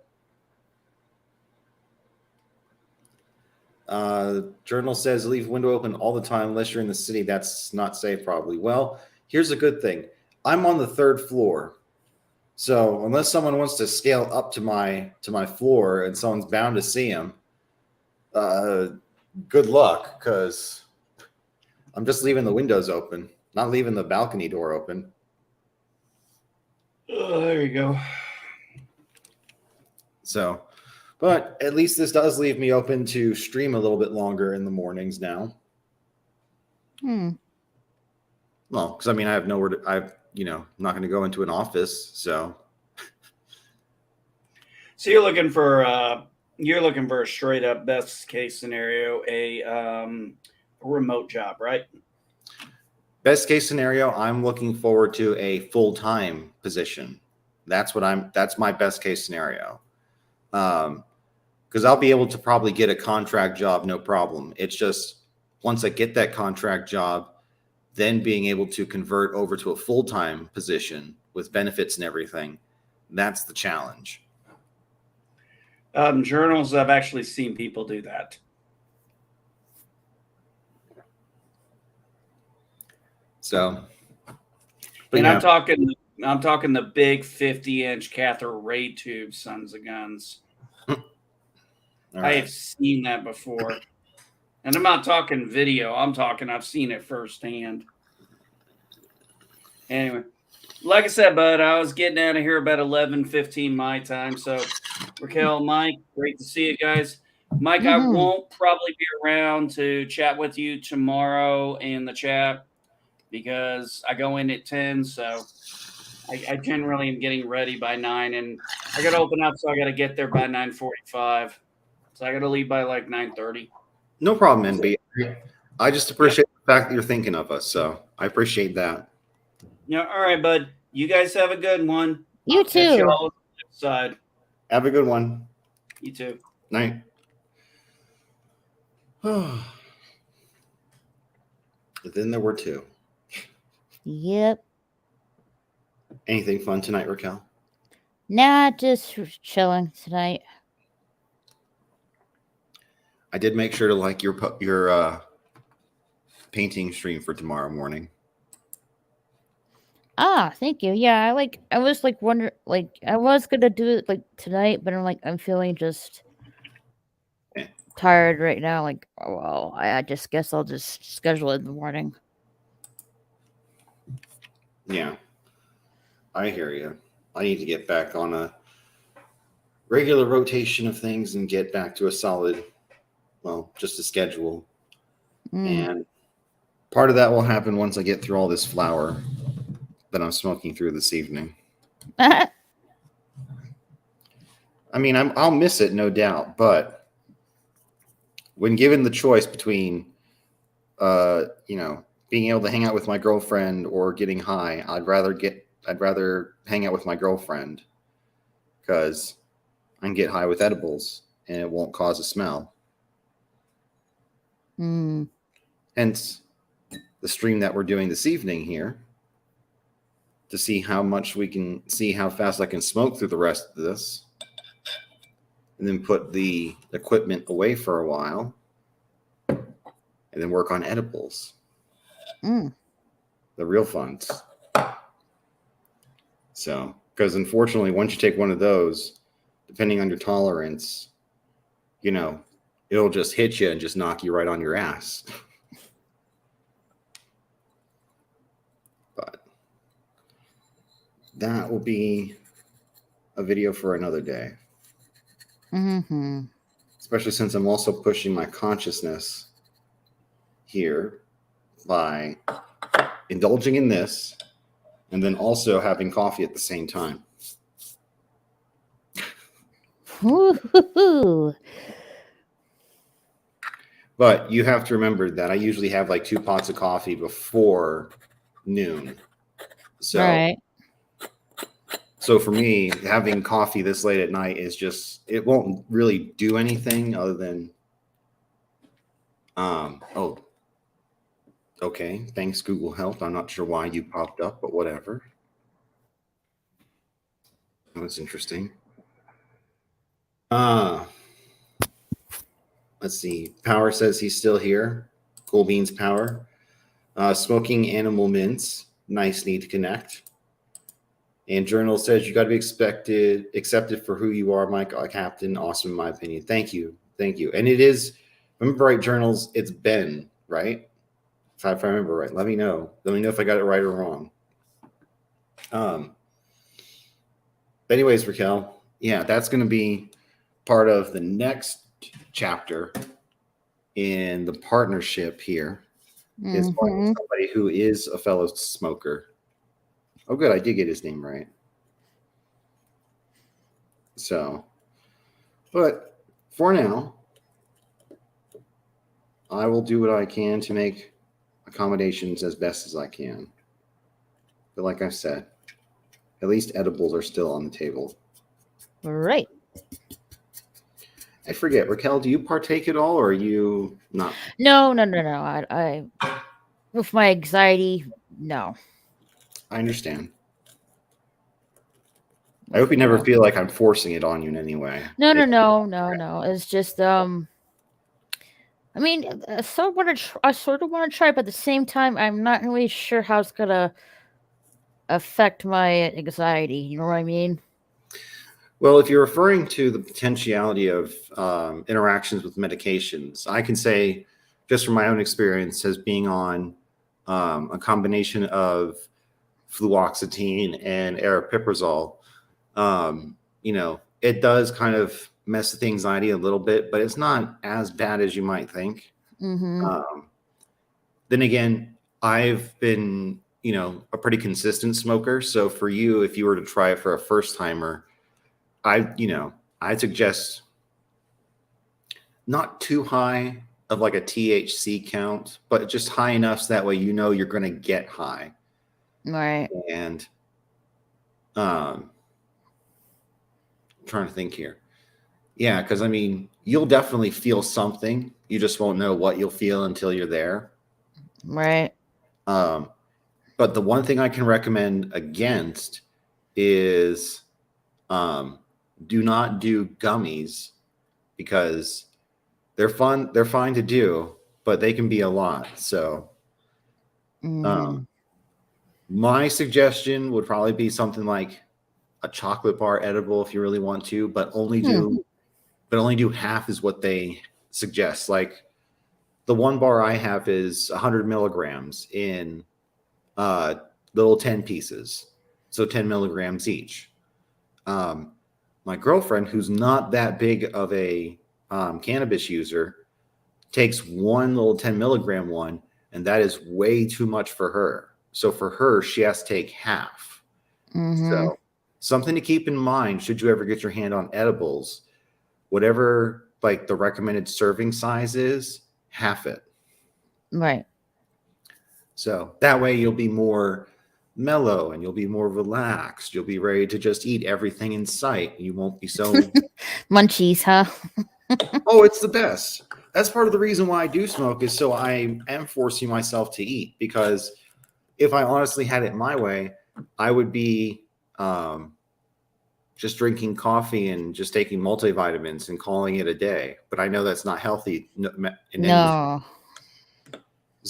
Journal says leave window open all the time unless you're in the city. That's not safe, probably. Well, here's a good thing. I'm on the 3rd floor, so unless someone wants to scale up to my floor and someone's bound to see him, good luck, because I'm just leaving the windows open, not leaving the balcony door open. Oh, there you go. So, but at least this does leave me open to stream a little bit longer in the mornings now. Well, because I mean, I have nowhere to. I'm not going to go into an office, so. So you're looking for a straight up best case scenario, a remote job, right? Best case scenario, I'm looking forward to a full-time position. That's my best case scenario. Because I'll be able to probably get a contract job, no problem. It's just once I get that contract job, then being able to convert over to a full-time position with benefits and everything, that's the challenge. Journals, I've actually seen people do that. So, and yeah. I'm talking the big 50-inch cathode ray tube sons of guns. I have seen that before. And I'm not talking video. I've seen it firsthand. Anyway, like I said, bud, I was getting out of here about 11:15 my time. So, Raquel, Mike, great to see you guys. Mike, I won't probably be around to chat with you tomorrow in the chat because I go in at 10. So, I generally am getting ready by 9. And I got to open up, so I got to get there by 9:45. So I got to leave by like 9:30. No problem, NB. I just appreciate the fact that you're thinking of us. So I appreciate that. Yeah. All right, bud. You guys have a good one. You too. You all on the flip side. Have a good one. You too. Night. Then there were 2. Yep. Anything fun tonight, Raquel? Nah, just chilling tonight. I did make sure to like your painting stream for tomorrow morning. Ah, thank you. Yeah, I was wondering, I was gonna do it tonight, but I'm feeling just tired right now. Well, I just guess I'll just schedule it in the morning. Yeah, I hear you. I need to get back on a regular rotation of things and get back to a solid, just a schedule. And part of that will happen once I get through all this flour that I'm smoking through this evening. I mean, I'll miss it, no doubt, but when given the choice between, being able to hang out with my girlfriend or getting high, I'd rather hang out with my girlfriend because I can get high with edibles and it won't cause a smell. Hence the stream that we're doing this evening here to see how fast I can smoke through the rest of this and then put the equipment away for a while and then work on edibles, Mm. the real funds. So, because unfortunately, once you take one of those, depending on your tolerance, you know, it'll just hit you and just knock you right on your ass. But that will be a video for another day. Mm-hmm. Especially since I'm also pushing my consciousness here by indulging in this and then also having coffee at the same time. Woo-hoo-hoo. But you have to remember that I usually have like 2 pots of coffee before noon. So, Right. so for me, having coffee this late at night is just, it won't really do anything other than, oh, okay. Thanks, Google Help. I'm not sure why you popped up, but whatever. That's interesting. Let's see. Power says he's still here. Cool Beans Power. Smoking Animal Mints. Nice need to connect. And Journal says you got to be accepted for who you are, Mike Captain. Awesome, in my opinion. Thank you. Thank you. And it is, remember right, Journals, it's Ben, right? If I remember right. Let me know. Let me know if I got it right or wrong. Anyways, Raquel, yeah, that's going to be part of the next chapter in the partnership here. Is finding somebody who is a fellow smoker. Oh, good. I did get his name right. So, but for now, I will do what I can to make accommodations as best as I can. But like I said, at least edibles are still on the table. Right. I forget, Raquel, do you partake at all or are you not? No. I with my anxiety, no. I understand. I hope you never feel like I'm forcing it on you in any way. No. It's just I mean, I sort of want to try, but at the same time, I'm not really sure how it's gonna affect my anxiety. You know what I mean? Well, if you're referring to the potentiality of interactions with medications, I can say, just from my own experience, as being on a combination of fluoxetine and aripiprazole, it does kind of mess with the anxiety a little bit, but it's not as bad as you might think. Then again, I've been, a pretty consistent smoker. So for you, if you were to try it for a first timer, I'd suggest not too high of like a THC count, but just high enough so that way you're going to get high. Right. And I'm trying to think here. Yeah, because I mean, you'll definitely feel something. You just won't know what you'll feel until you're there. Right. But the one thing I can recommend against is do not do gummies because they're fun. They're fine to do, but they can be a lot. So my suggestion would probably be something like a chocolate bar edible if you really want to, but only do half is what they suggest. Like the one bar I have is 100 milligrams in little 10 pieces. So 10 milligrams each. My girlfriend, who's not that big of a cannabis user, takes one little 10 milligram one, and that is way too much for her. So for her, she has to take half. So something to keep in mind should you ever get your hand on edibles, whatever like the recommended serving size is, half it. Right. So that way you'll be more mellow and you'll be more relaxed. You'll be ready to just eat everything in sight. You won't be so munchies, huh? Oh, it's the best. That's part of the reason why I do smoke is so I am forcing myself to eat, because if I honestly had it my way, I would be just drinking coffee and just taking multivitamins and calling it a day. But I know that's not healthy. No.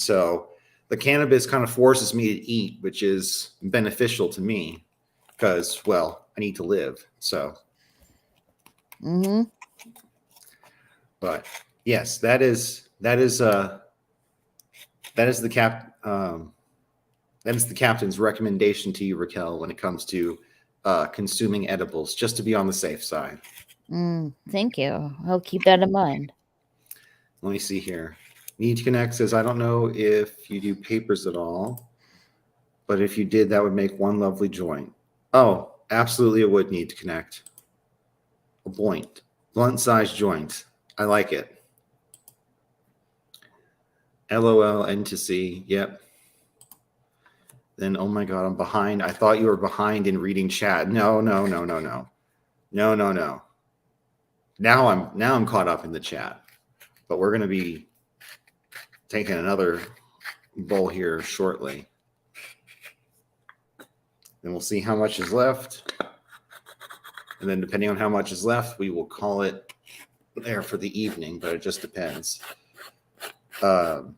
So the cannabis kind of forces me to eat, which is beneficial to me because, well, I need to live. So, Mm-hmm. but yes, that is the that is the captain's recommendation to you, Raquel, when it comes to consuming edibles, just to be on the safe side. Thank you. I'll keep that in mind. Let me see here. Need to Connect says, I don't know if you do papers at all, but if you did, that would make one lovely joint. Oh, absolutely, it would Need to Connect. A point. Blunt size joint. I like it. LOL, N to C. Yep. Then, oh my God, I'm behind. I thought you were behind in reading chat. No. Now I'm caught up in the chat, but we're going to be taking another bowl here shortly. Then we'll see how much is left. And then depending on how much is left, we will call it there for the evening, but it just depends. Oh,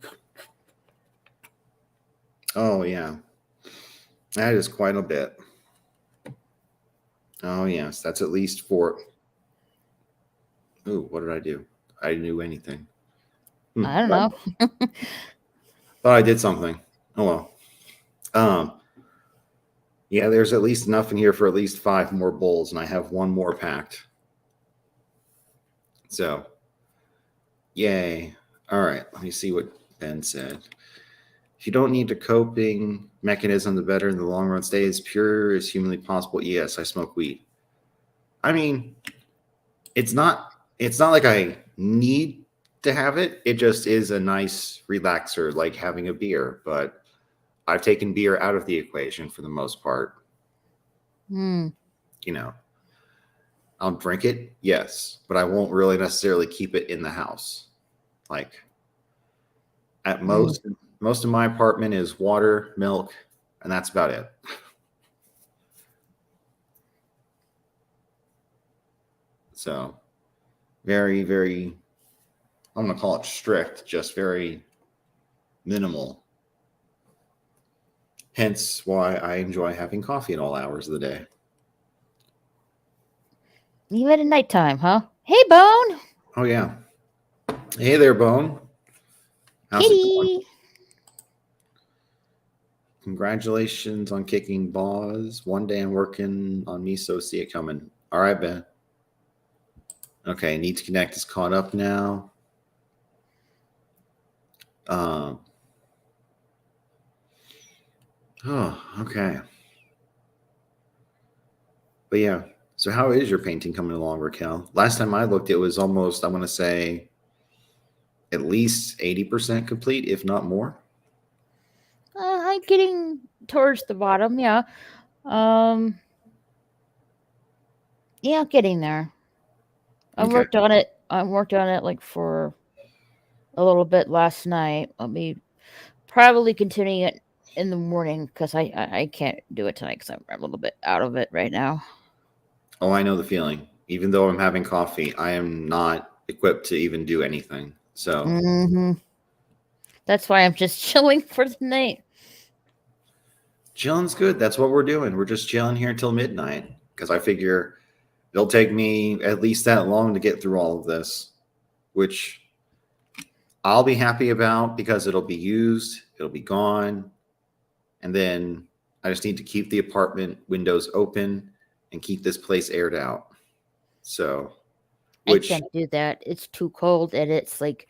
yeah. That is quite a bit. Oh, yes. That's at least 4. Ooh, what did I do? I didn't do anything. I don't know. Thought I did something. Oh, well. Yeah, there's at least enough in here for at least 5 more bowls, and I have 1 more packed. So, yay. All right, let me see what Ben said. If you don't need a coping mechanism, the better in the long run. Stay as pure as humanly possible. Yes, I smoke weed. I mean, it's not like I need to have it. It just is a nice relaxer, like having a beer. But I've taken beer out of the equation for the most part. You know, I'll drink it, yes, but I won't really necessarily keep it in the house. Like at most of my apartment is water, milk, and that's about it. So very, very, I'm going to call it strict, just very minimal. Hence why I enjoy having coffee at all hours of the day. Even at nighttime, huh? Hey, Bone. Oh, yeah. Hey there, Bone. How's it going? Kitty. Congratulations on kicking balls. One day I'm working on me, so see it coming. All right, Ben. Okay, Need to Connect is caught up now. Oh, okay. But yeah, so how is your painting coming along, Raquel? Last time I looked, it was almost, I want to say, at least 80% complete, if not more. I'm getting towards the bottom, yeah. Yeah, getting there. I Okay. worked on it. I worked on it like for a little bit last night. I'll be probably continuing it in the morning because I can't do it tonight because I'm a little bit out of it right now. Oh, I know the feeling. Even though I'm having coffee, I am not equipped to even do anything. So That's why I'm just chilling for the night. chilling's good. That's what we're doing. We're just chilling here until midnight because I figure it'll take me at least that long to get through all of this, which I'll be happy about because it'll be used, it'll be gone, and then I just need to keep the apartment windows open and keep this place aired out. So, I can't do that. It's too cold and it's like,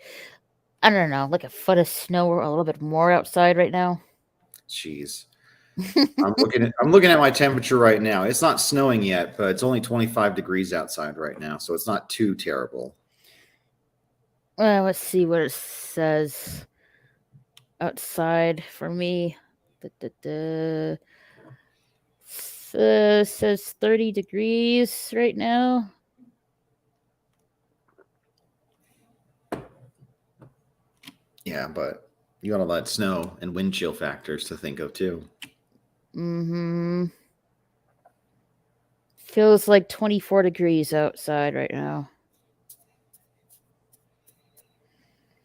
I don't know, like a foot of snow or a little bit more outside right now. Jeez. I'm looking at my temperature right now. It's not snowing yet, but it's only 25 degrees outside right now, so it's not too terrible. Let's see what it says outside for me. Says 30 degrees right now. Yeah, but you got all that snow and wind chill factors to think of too. Feels like 24 degrees outside right now.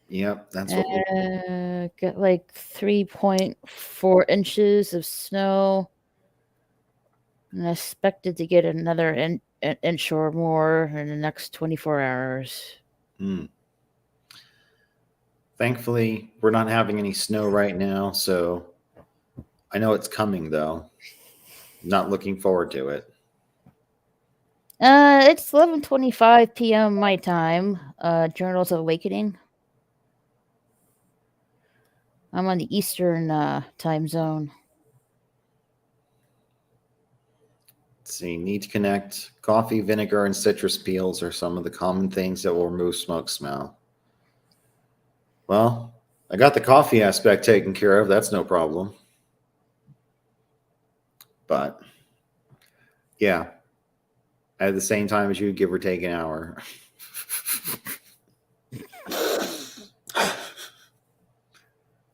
Yep, that's what we'll Got like 3.4 inches of snow. And I expected to get another an inch or more in the next 24 hours. Thankfully, we're not having any snow right now, so I know it's coming, though. Not looking forward to it. It's 11:25 p.m. my time. Journals of Awakening. I'm on the Eastern time zone. Let's see, need to connect. Coffee, vinegar, and citrus peels are some of the common things that will remove smoke smell. Well, I got the coffee aspect taken care of. That's no problem. But yeah, at the same time as you, give or take an hour.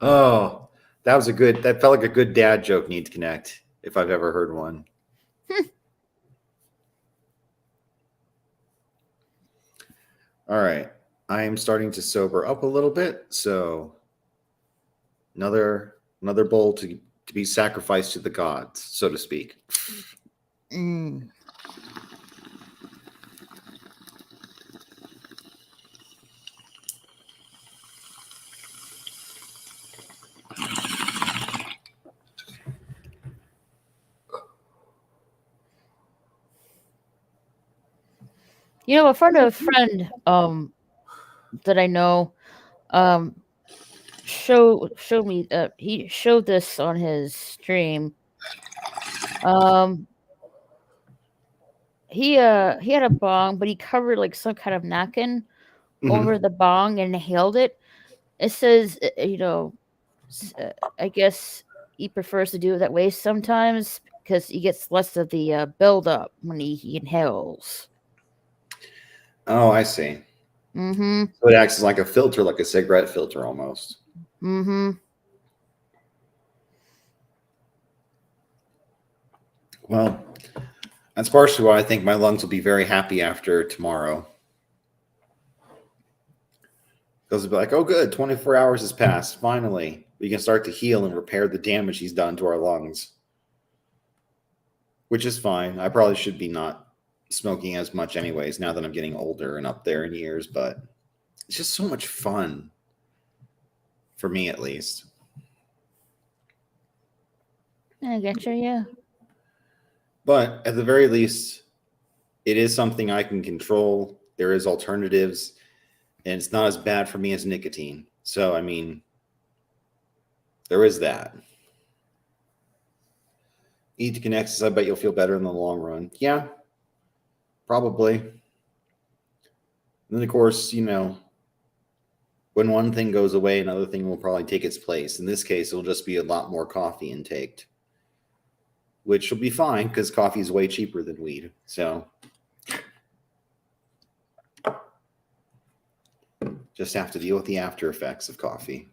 Oh, that felt like a good dad joke. Need to connect if I've ever heard one. All right. I am starting to sober up a little bit, so another bowl to be sacrificed to the gods, so to speak. Mm. You know, a friend of a friend that I know showed me he showed this on his stream. He had a bong, but he covered like some kind of napkin over the bong and inhaled it. It says, I guess he prefers to do it that way sometimes because he gets less of the buildup when he inhales. Oh, I see. Mm-hmm. So it acts as like a filter, like a cigarette filter almost. Mm-hmm. Well, that's partially why I think my lungs will be very happy after tomorrow. Because they'll be like, oh, good, 24 hours has passed. Finally, we can start to heal and repair the damage he's done to our lungs. Which is fine. I probably should be not smoking as much anyways, now that I'm getting older and up there in years, but it's just so much fun. For me, at least. I get you, yeah. But at the very least, it is something I can control. There is alternatives, and it's not as bad for me as nicotine. So, I mean, there is that. Eat to connect, I bet you'll feel better in the long run. Yeah, probably. And then, of course, when one thing goes away, another thing will probably take its place. In this case, it'll just be a lot more coffee intake, which will be fine because coffee is way cheaper than weed. So just have to deal with the after effects of coffee.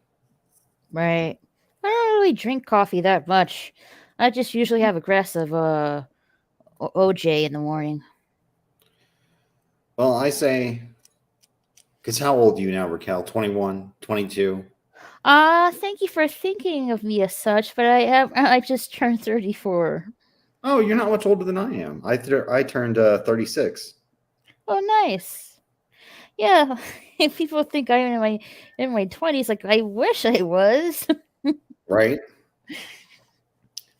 Right. I don't really drink coffee that much. I just usually have a glass of OJ in the morning. Well, I say, because how old are you now, Raquel? 21, 22? Thank you for thinking of me as such, but I just turned 34. Oh, you're not much older than I am. I turned 36. Oh, nice. Yeah, if people think I'm in my 20s, like I wish I was. Right?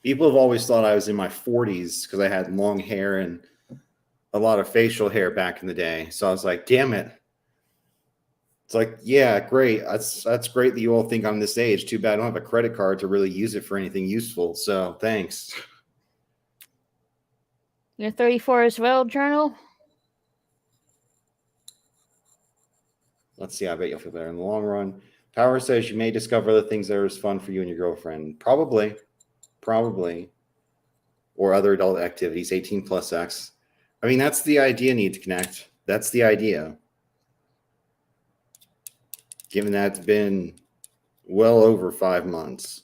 People have always thought I was in my 40s because I had long hair and a lot of facial hair back in the day. So I was like, damn it. It's like, yeah, great. That's great that you all think I'm this age. Too bad I don't have a credit card to really use it for anything useful. So thanks. You're 34 as well, Journal? Let's see. I bet you'll feel better in the long run. Power says you may discover other things that are as fun for you and your girlfriend. Probably. Or other adult activities, 18 plus X. I mean, that's the idea, need to connect. That's the idea. Given that it's been well over 5 months.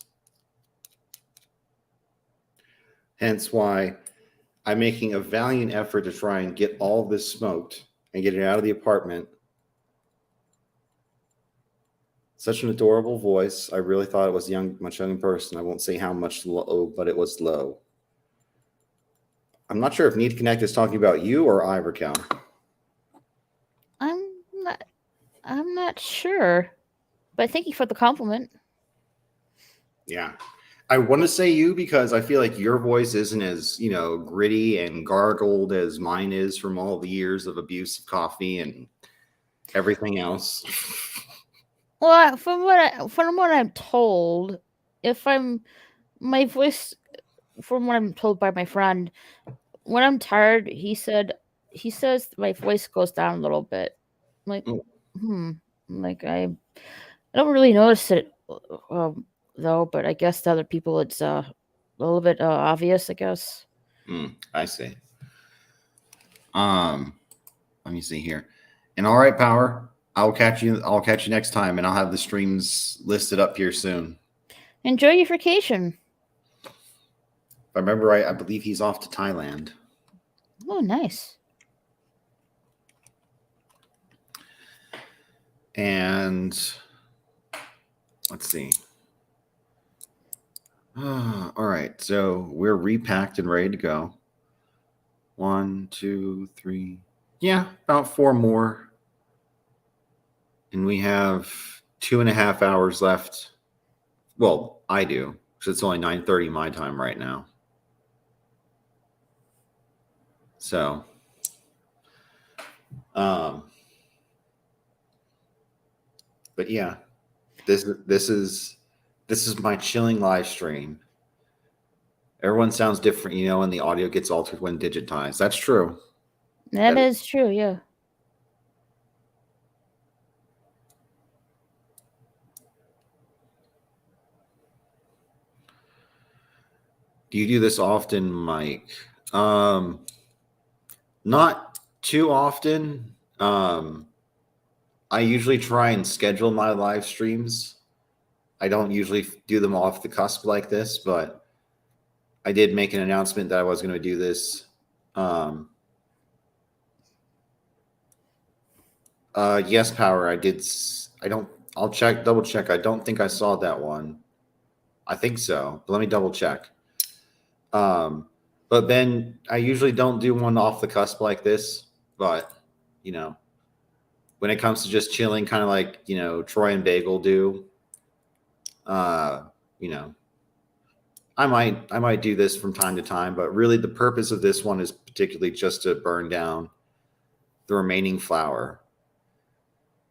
Hence why I'm making a valiant effort to try and get all of this smoked and get it out of the apartment Such an adorable voice. I really thought it was much young person. I won't say how much low, but it was low. I'm not sure if Need Connect is talking about you or Ivercow. I'm not sure, but thank you for the compliment. Yeah. I want to say you because I feel like your voice isn't as, gritty and gargled as mine is from all the years of abuse of coffee and everything else. Well, from what I'm told, my voice, from what I'm told by my friend, when I'm tired, he says my voice goes down a little bit. I'm like, like I don't really notice it though, but I guess to other people it's a little bit obvious, I guess. I see. Let me see here. And all right, Power, I'll catch you next time, and I'll have the streams listed up here soon. Enjoy your vacation. If I remember right, I believe he's off to Thailand. Oh, nice. And let's see. All right, so we're repacked and ready to go. 1, 2, 3. Yeah, about 4 more. And we have 2.5 hours left. Well, I do, because it's only 9:30 my time right now. So, but yeah, this is my chilling live stream. Everyone sounds different, and the audio gets altered when digitized. That's true. That is true, yeah. Do you do this often, Mike? Not too often. I usually try and schedule my live streams. I don't usually do them off the cusp like this, but I did make an announcement that I was going to do this. Yes, Power. I did. I'll double check. I don't think I saw that one. I think so, but let me double check. But then I usually don't do one off the cusp like this, but when it comes to just chilling, kind of like, Troy and Bagel do, I might do this from time to time, but really the purpose of this one is particularly just to burn down the remaining flour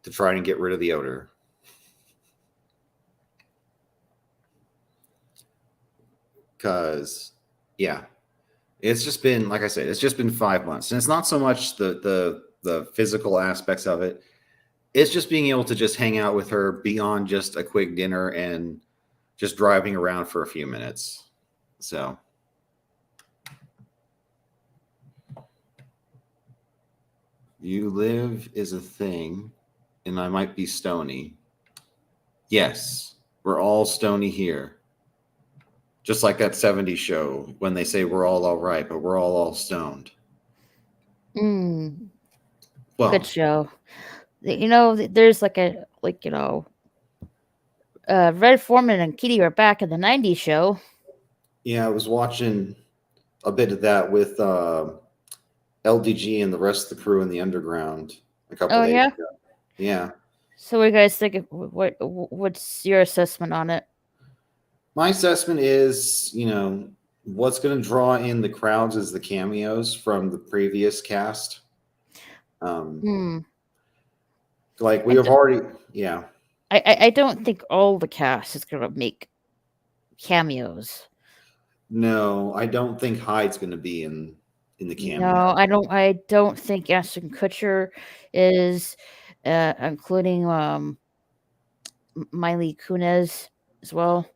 to try and get rid of the odor. Because, yeah, it's just been, like I said, it's just been 5 months. And it's not so much the physical aspects of it. It's just being able to just hang out with her beyond just a quick dinner and just driving around for a few minutes. So. You live is a thing, and I might be stony. Yes, we're all stony here. Just like that 70s show when they say we're all right, but we're all stoned. Well, good show. There's Red Foreman and Kitty are back in the 90s show. Yeah, I was watching a bit of that with LDG and the rest of the crew in the underground a couple days ago. Yeah. So what do you guys think? What's your assessment on it? My assessment is, what's going to draw in the crowds is the cameos from the previous cast. Like we have already, yeah. I don't think all the cast is going to make cameos. No, I don't think Hyde's going to be in the cameo. No, I don't think Ashton Kutcher is, including Miley Kunis as well.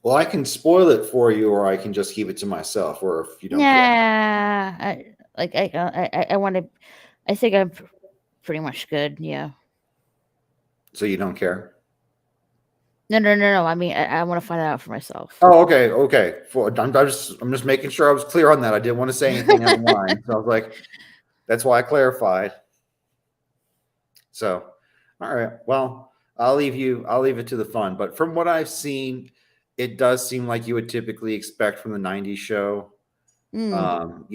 Well, I can spoil it for you, or I can just keep it to myself, or if you don't care. I want to. I think I'm pretty much good. Yeah. So you don't care? No. I mean, I want to find out for myself. Oh, okay. I'm just making sure I was clear on that. I didn't want to say anything online, so I was like, that's why I clarified. So, all right. Well, I'll leave it to the fun. But from what I've seen, it does seem like you would typically expect from the 90s show. From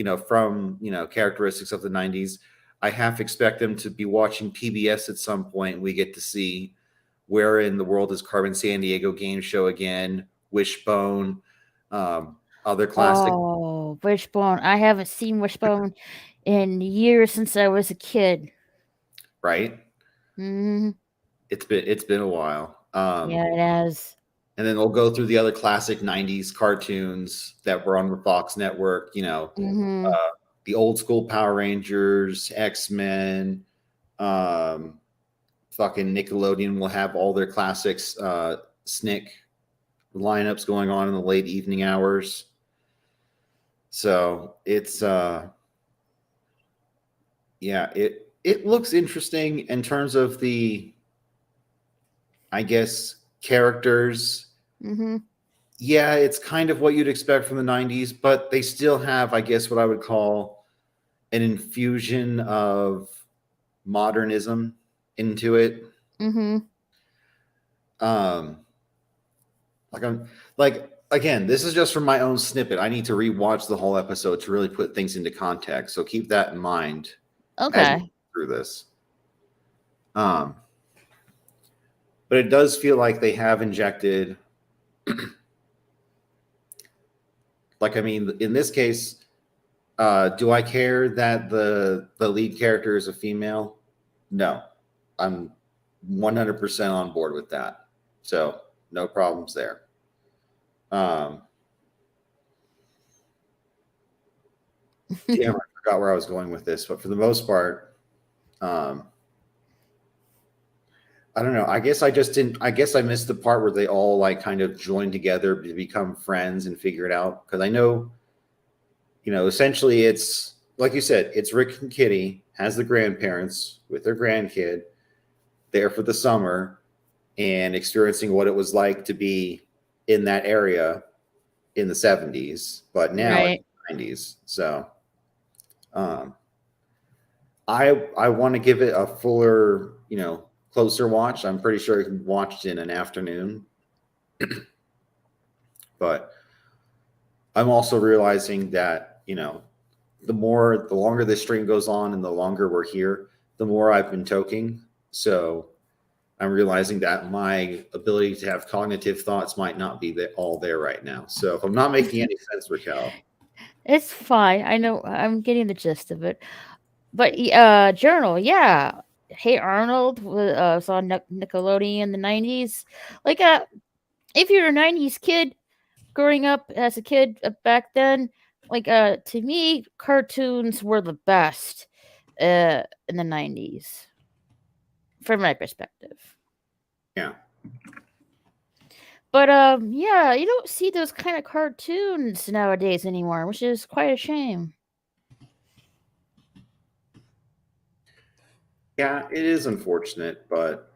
characteristics of the 90s. I half expect them to be watching PBS at some point. We get to see Where in the World is Carmen Sandiego game show again, Wishbone, other classic. Oh, Wishbone. I haven't seen Wishbone in years since I was a kid. Right? Hmm. It's been a while. Yeah, it has. And then they'll go through the other classic 90s cartoons that were on the Fox network, Hmm. the old school Power Rangers, X-Men, fucking Nickelodeon will have all their classics, SNCC lineups going on in the late evening hours. So it's it looks interesting in terms of the, I guess, characters. Hmm. Yeah, it's kind of what you'd expect from the 90s, but they still have, I guess, what I would call an infusion of modernism into it. Hmm. Um, like again, this is just from my own snippet. I need to rewatch the whole episode to really put things into context. So keep that in mind as we Okay. go through this. But it does feel like they have injected, like, I mean, in this case, do I care that the lead character is a female? No, I'm 100% on board with that. So no problems there. Damn, I forgot where I was going with this, but for the most part, I don't know. I guess I just didn't. I guess I missed the part where they all like kind of joined together to become friends and figure it out. Because I know, essentially it's like you said, it's Rick and Kitty has the grandparents with their grandkid there for the summer and experiencing what it was like to be in that area in the 70s, but now it's Right. the 90s. So I want to give it a fuller, closer watch. I'm pretty sure I can watch it in an afternoon. But I'm also realizing that, the longer this stream goes on and the longer we're here, the more I've been toking. So I'm realizing that my ability to have cognitive thoughts might not be all there right now. So if I'm not making any sense, Raquel. It's fine. I know. I'm getting the gist of it. But Journal, yeah. Hey Arnold was on Nickelodeon in the 90s. Like, if you're a 90s kid growing up as a kid back then, like, to me, cartoons were the best in the 90s, from my perspective. Yeah. But yeah, you don't see those kind of cartoons nowadays anymore, which is quite a shame. Yeah, it is unfortunate, but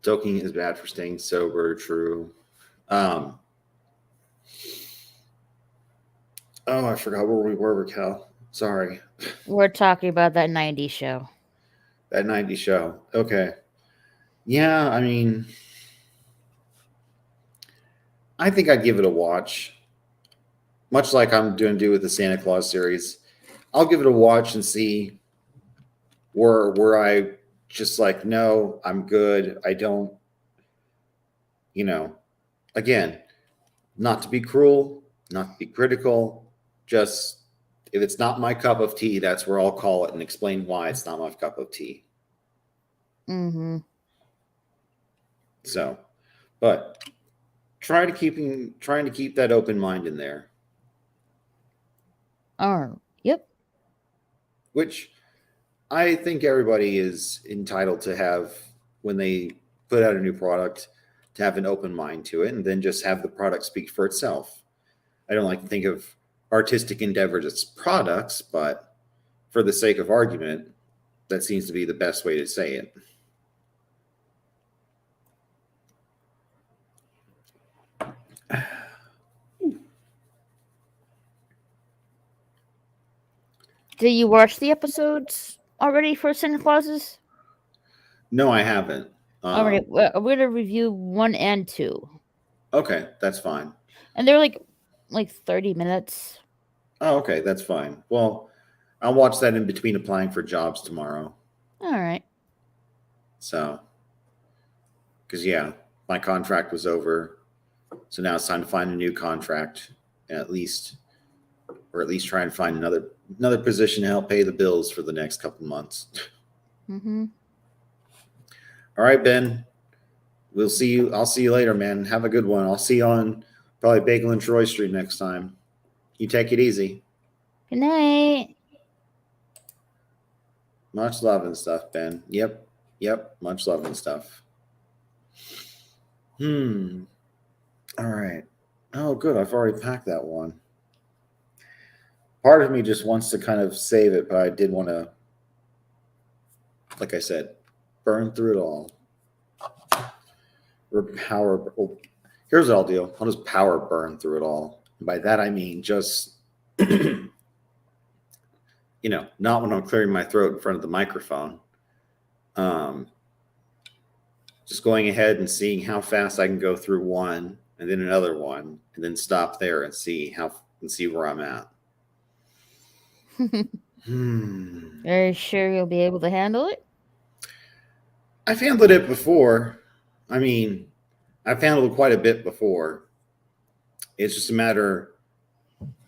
joking is bad for staying sober. True. Oh, I forgot where we were, Raquel. Sorry. We're talking about that 90s show. That 90s show. Okay. Yeah, I mean, I think I'd give it a watch. Much like I'm going to do with the Santa Claus series. I'll give it a watch and see where I just like, no, I'm good. I don't, again, not to be cruel, not to be critical, just if it's not my cup of tea, that's where I'll call it and explain why it's not my cup of tea. Mm-hmm. So, but trying to keep that open mind in there. Oh, yep. Which I think everybody is entitled to have when they put out a new product, to have an open mind to it and then just have the product speak for itself. I don't like to think of artistic endeavors as products, but for the sake of argument, that seems to be the best way to say it. Did you watch the episodes? already for Santa Clauses? No, I haven't. All right, we're going to review 1 and 2. Okay, that's fine. And they're like 30 minutes. Oh, okay, that's fine. Well, I'll watch that in between applying for jobs tomorrow. All right. So, because yeah, my contract was over, so now it's time to find a new contract, and at least try and find another position to help pay the bills for the next couple months. Mm-hmm. All right, Ben. We'll see you. I'll see you later, man. Have a good one. I'll see you on probably Bagel and Troy Street next time. You take it easy. Good night. Much love and stuff, Ben. Yep. Much love and stuff. All right. Oh, good. I've already packed that one. Part of me just wants to kind of save it, but I did want to, like I said, burn through it all. Here's what I'll do. I'll just power burn through it all. And by that I mean just, not when I'm clearing my throat in front of the microphone. Just going ahead and seeing how fast I can go through one, and then another one, and then stop there and see where I'm at. Are you sure you'll be able to handle it? I've handled it before. I mean, I've handled quite a bit before. It's just a matter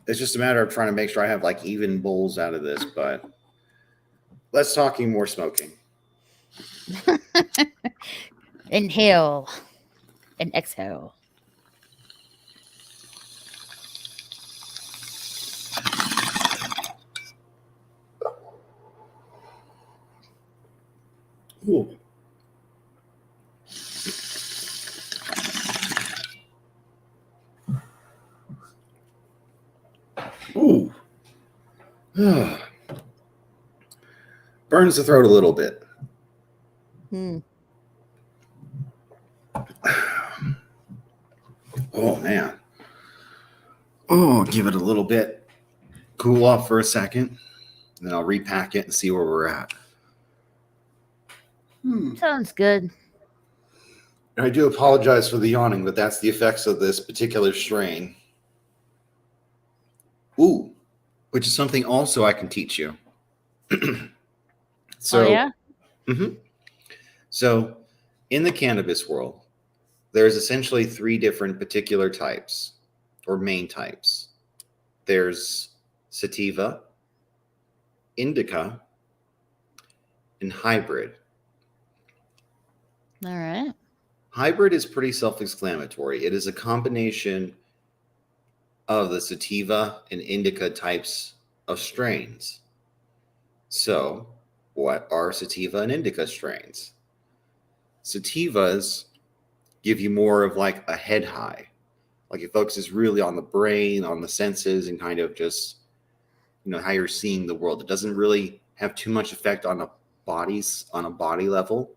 of trying to make sure I have like even bowls out of this, but let's talking more smoking. Inhale and exhale. Ooh. Ooh. Burns the throat a little bit. Oh, man. Oh, give it a little bit. Cool off for a second. Then I'll repack it and see where we're at. Sounds good. I do apologize for the yawning, but that's the effects of this particular strain. Ooh, which is something also I can teach you. So, oh, yeah? So, in the cannabis world, there's essentially 3 different particular types or main types. There's sativa, indica, and hybrid. All right. Hybrid is pretty self-explanatory. It is a combination of the sativa and indica types of strains. So, what are sativa and indica strains? Sativas give you more of like a head high. Like it focuses really on the brain, on the senses, and kind of just, how you're seeing the world. It doesn't really have too much effect on a body level.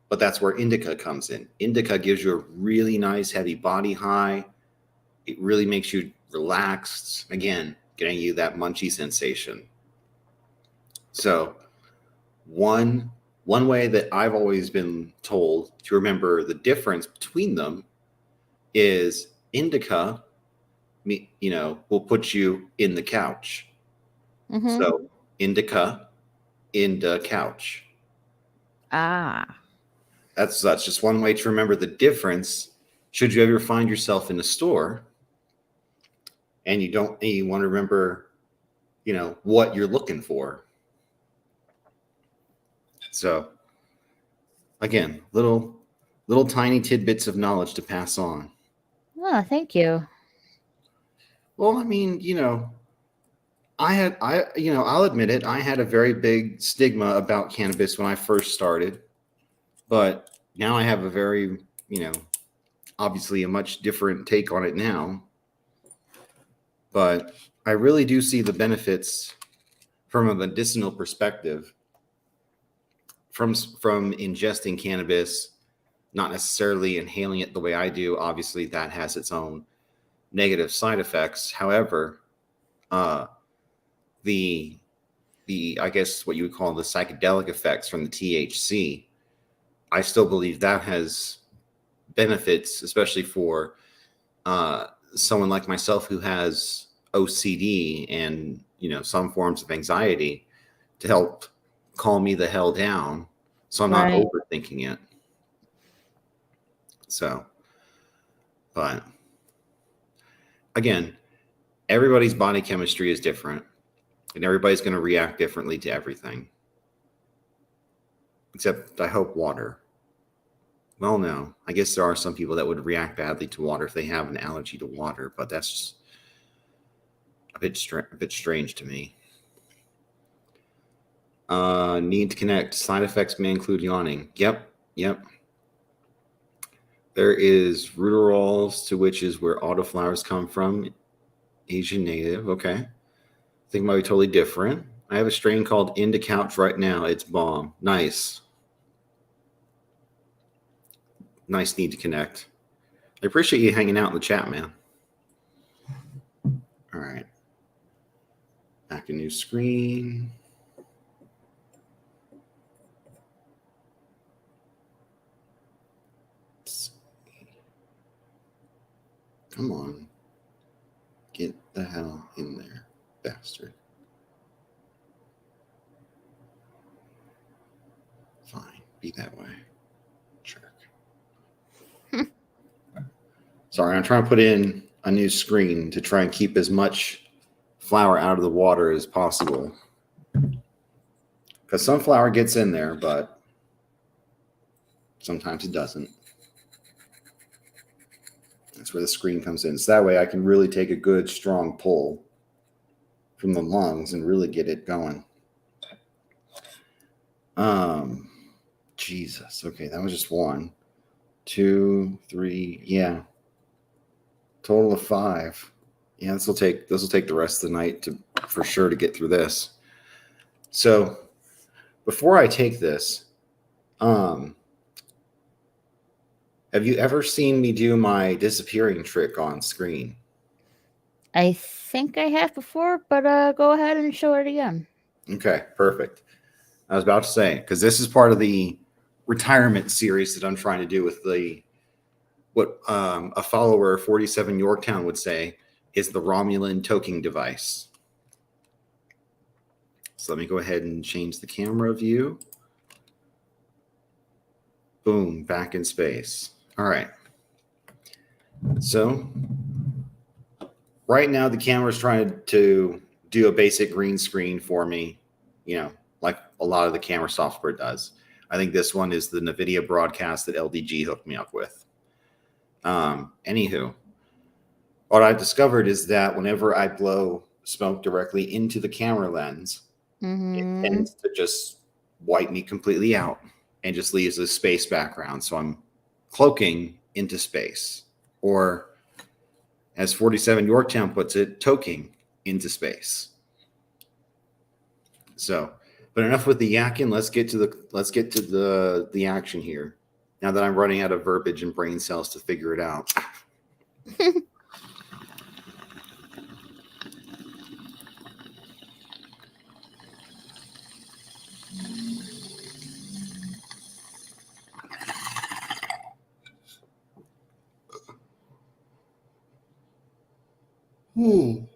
But that's where indica comes in. Indica gives you a really nice heavy body high. It really makes you relaxed. Again, getting you that munchy sensation. So one way that I've always been told to remember the difference between them is indica, will put you in the couch. Mm-hmm. So indica, in the couch. That's just one way to remember the difference. Should you ever find yourself in a store and you want to remember, what you're looking for. So again, little tiny tidbits of knowledge to pass on. Oh, thank you. Well, I mean, I'll admit it. I had a very big stigma about cannabis when I first started, but now I have a very, obviously a much different take on it now. But I really do see the benefits from a medicinal perspective from ingesting cannabis, not necessarily inhaling it the way I do. Obviously, that has its own negative side effects. However, the I guess what you would call the psychedelic effects from the THC, I still believe that has benefits, especially for someone like myself who has OCD and some forms of anxiety, to help calm me the hell down, so I'm not Right. overthinking it. So, but again, everybody's body chemistry is different, and everybody's going to react differently to everything. Except, I hope, water. Well, no. I guess there are some people that would react badly to water if they have an allergy to water, but that's just a bit strange to me. Need to connect. Side effects may include yawning. Yep. There is rudorols, to which is where autoflowers come from. Asian native. Okay. I think it might be totally different. I have a strain called Indica Couch right now. It's bomb. Nice. Nice need to connect. I appreciate you hanging out in the chat, man. All right. Back to new screen. Come on. Get the hell in there, bastard. Fine. Be that way. Jerk. Sorry, I'm trying to put in a new screen to try and keep as much flour out of the water as possible. Because some flour gets in there, but sometimes it doesn't. That's where the screen comes in. So that way I can really take a good, strong pull from the lungs and really get it going. Jesus. Okay, that was just 1, 2, 3. Yeah. Total of 5. Yeah, this will take the rest of the night for sure to get through this. So before I take this, have you ever seen me do my disappearing trick on screen? I think I have before, but go ahead and show it again. Okay, perfect. I was about to say, because this is part of the retirement series that I'm trying to do with what a follower of 47 Yorktown would say is the Romulan toking device. So let me go ahead and change the camera view. Boom, back in space. All right. So right now the camera's trying to do a basic green screen for me, like a lot of the camera software does. I think this one is the NVIDIA broadcast that LDG hooked me up with. Anywho, what I've discovered is that whenever I blow smoke directly into the camera lens, it tends to just wipe me completely out and just leaves a space background. So I'm cloaking into space, or as 47 Yorktown puts it, toking into space. So, but enough with the yakking. Let's get to the action here. Now that I'm running out of verbiage and brain cells to figure it out. Ooh.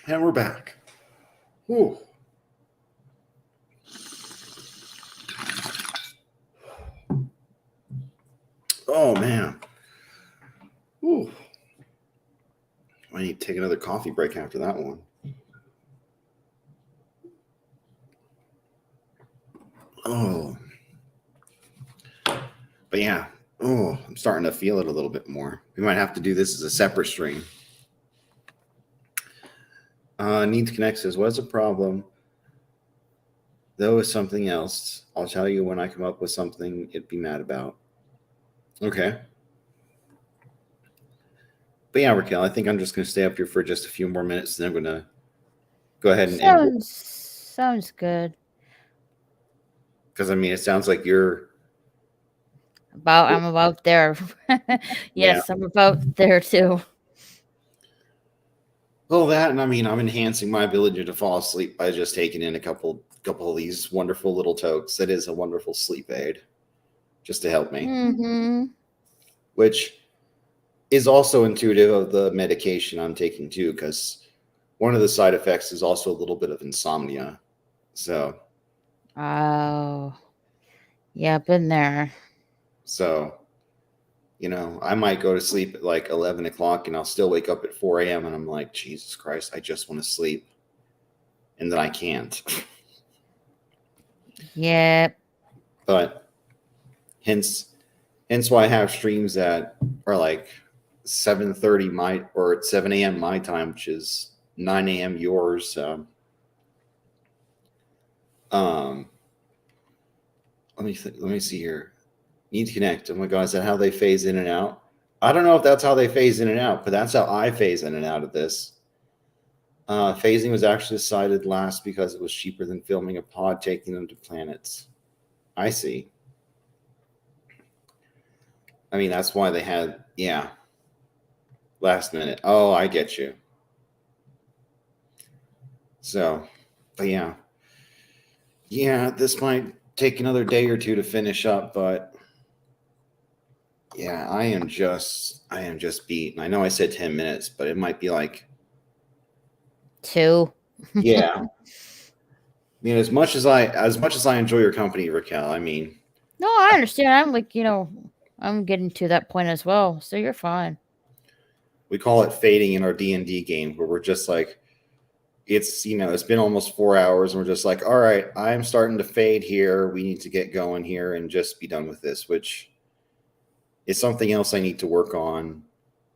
And we're back. Ooh. Oh, man. Ooh. I need to take another coffee break after that one. Oh. But yeah. Oh, I'm starting to feel it a little bit more. We might have to do this as a separate stream. Need to connect says, what's the problem? Though is something else. I'll tell you when I come up with something it'd be mad about. Okay. But yeah, Raquel, I think I'm just going to stay up here for just a few more minutes, and I'm going to go ahead and end. Sounds good. Because, I mean, it sounds like you're... I'm about there. Yes, yeah. I'm about there too. Well, that, and I mean, I'm enhancing my ability to fall asleep by just taking in a couple of these wonderful little tokes. That is a wonderful sleep aid, just to help me, Mm-hmm. which is also intuitive of the medication I'm taking too, because one of the side effects is also a little bit of insomnia. So, Oh, yeah, been there. you know, I might go to sleep at like 11 o'clock and I'll still wake up at 4 a.m. and I'm like, Jesus Christ, I just want to sleep. And then I can't. Yep. But hence why I have streams that are like 7:30 my, or at 7 a.m. my time, which is 9 a.m. yours. Um, let me see here. Need to connect. Oh my God, is that how they phase in and out? I don't know if that's how they phase in and out, but that's how I phase in and out of this. Phasing was actually decided last because it was cheaper than filming a pod taking them to planets. I see. I mean, that's why they had, yeah, last minute. Oh, I get you. So, but yeah. Yeah, this might take another day or two to finish up, but yeah, I am just beat. And I know I said 10 minutes, but it might be like 2. yeah. I mean, as much as I enjoy your company, Raquel, I mean, No, I understand. I'm like, I'm getting to that point as well. So you're fine. we call it fading in our D&D game, where we're just like, it's, it's been almost 4 hours and we're just like, all right, I'm starting to fade here. We need to get going here and just be done with this, which is something else I need to work on.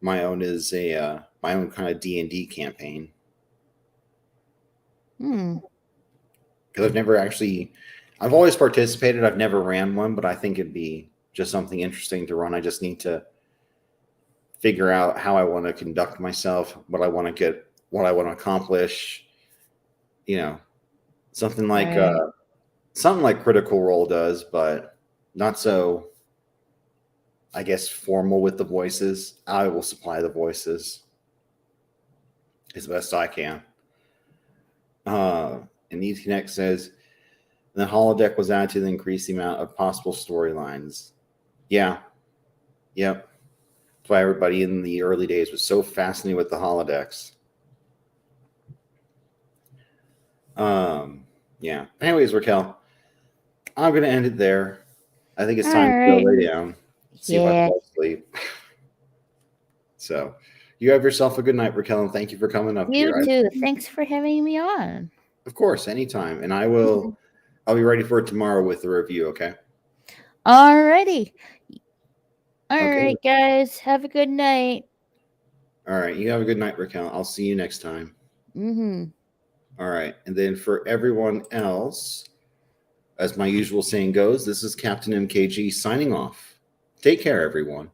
My own is my own kind of D&D campaign. Because I've always participated. I've never ran one, but I think it'd be just something interesting to run. I just need to figure out how I want to conduct myself, what I want to get, what I want to accomplish. Something like Critical Role does, but not so, I guess, formal with the voices. I will supply the voices as best I can. And Need Connect says the holodeck was added to increase the amount of possible storylines. Yeah. Yep. That's why everybody in the early days was so fascinated with the holodecks. Yeah. Anyways, Raquel, I'm going to end it there. I think it's time to go lay down. See if I fall asleep. So, you have yourself a good night, Raquel, and thank you for coming up here. You too. Thanks for having me on. Of course, anytime. And I'll be ready for it tomorrow with the review, okay? Alrighty. All right, guys. Have a good night. All right. You have a good night, Raquel. I'll see you next time. All right. And then for everyone else, as my usual saying goes, this is Captain MKG signing off. Take care, everyone.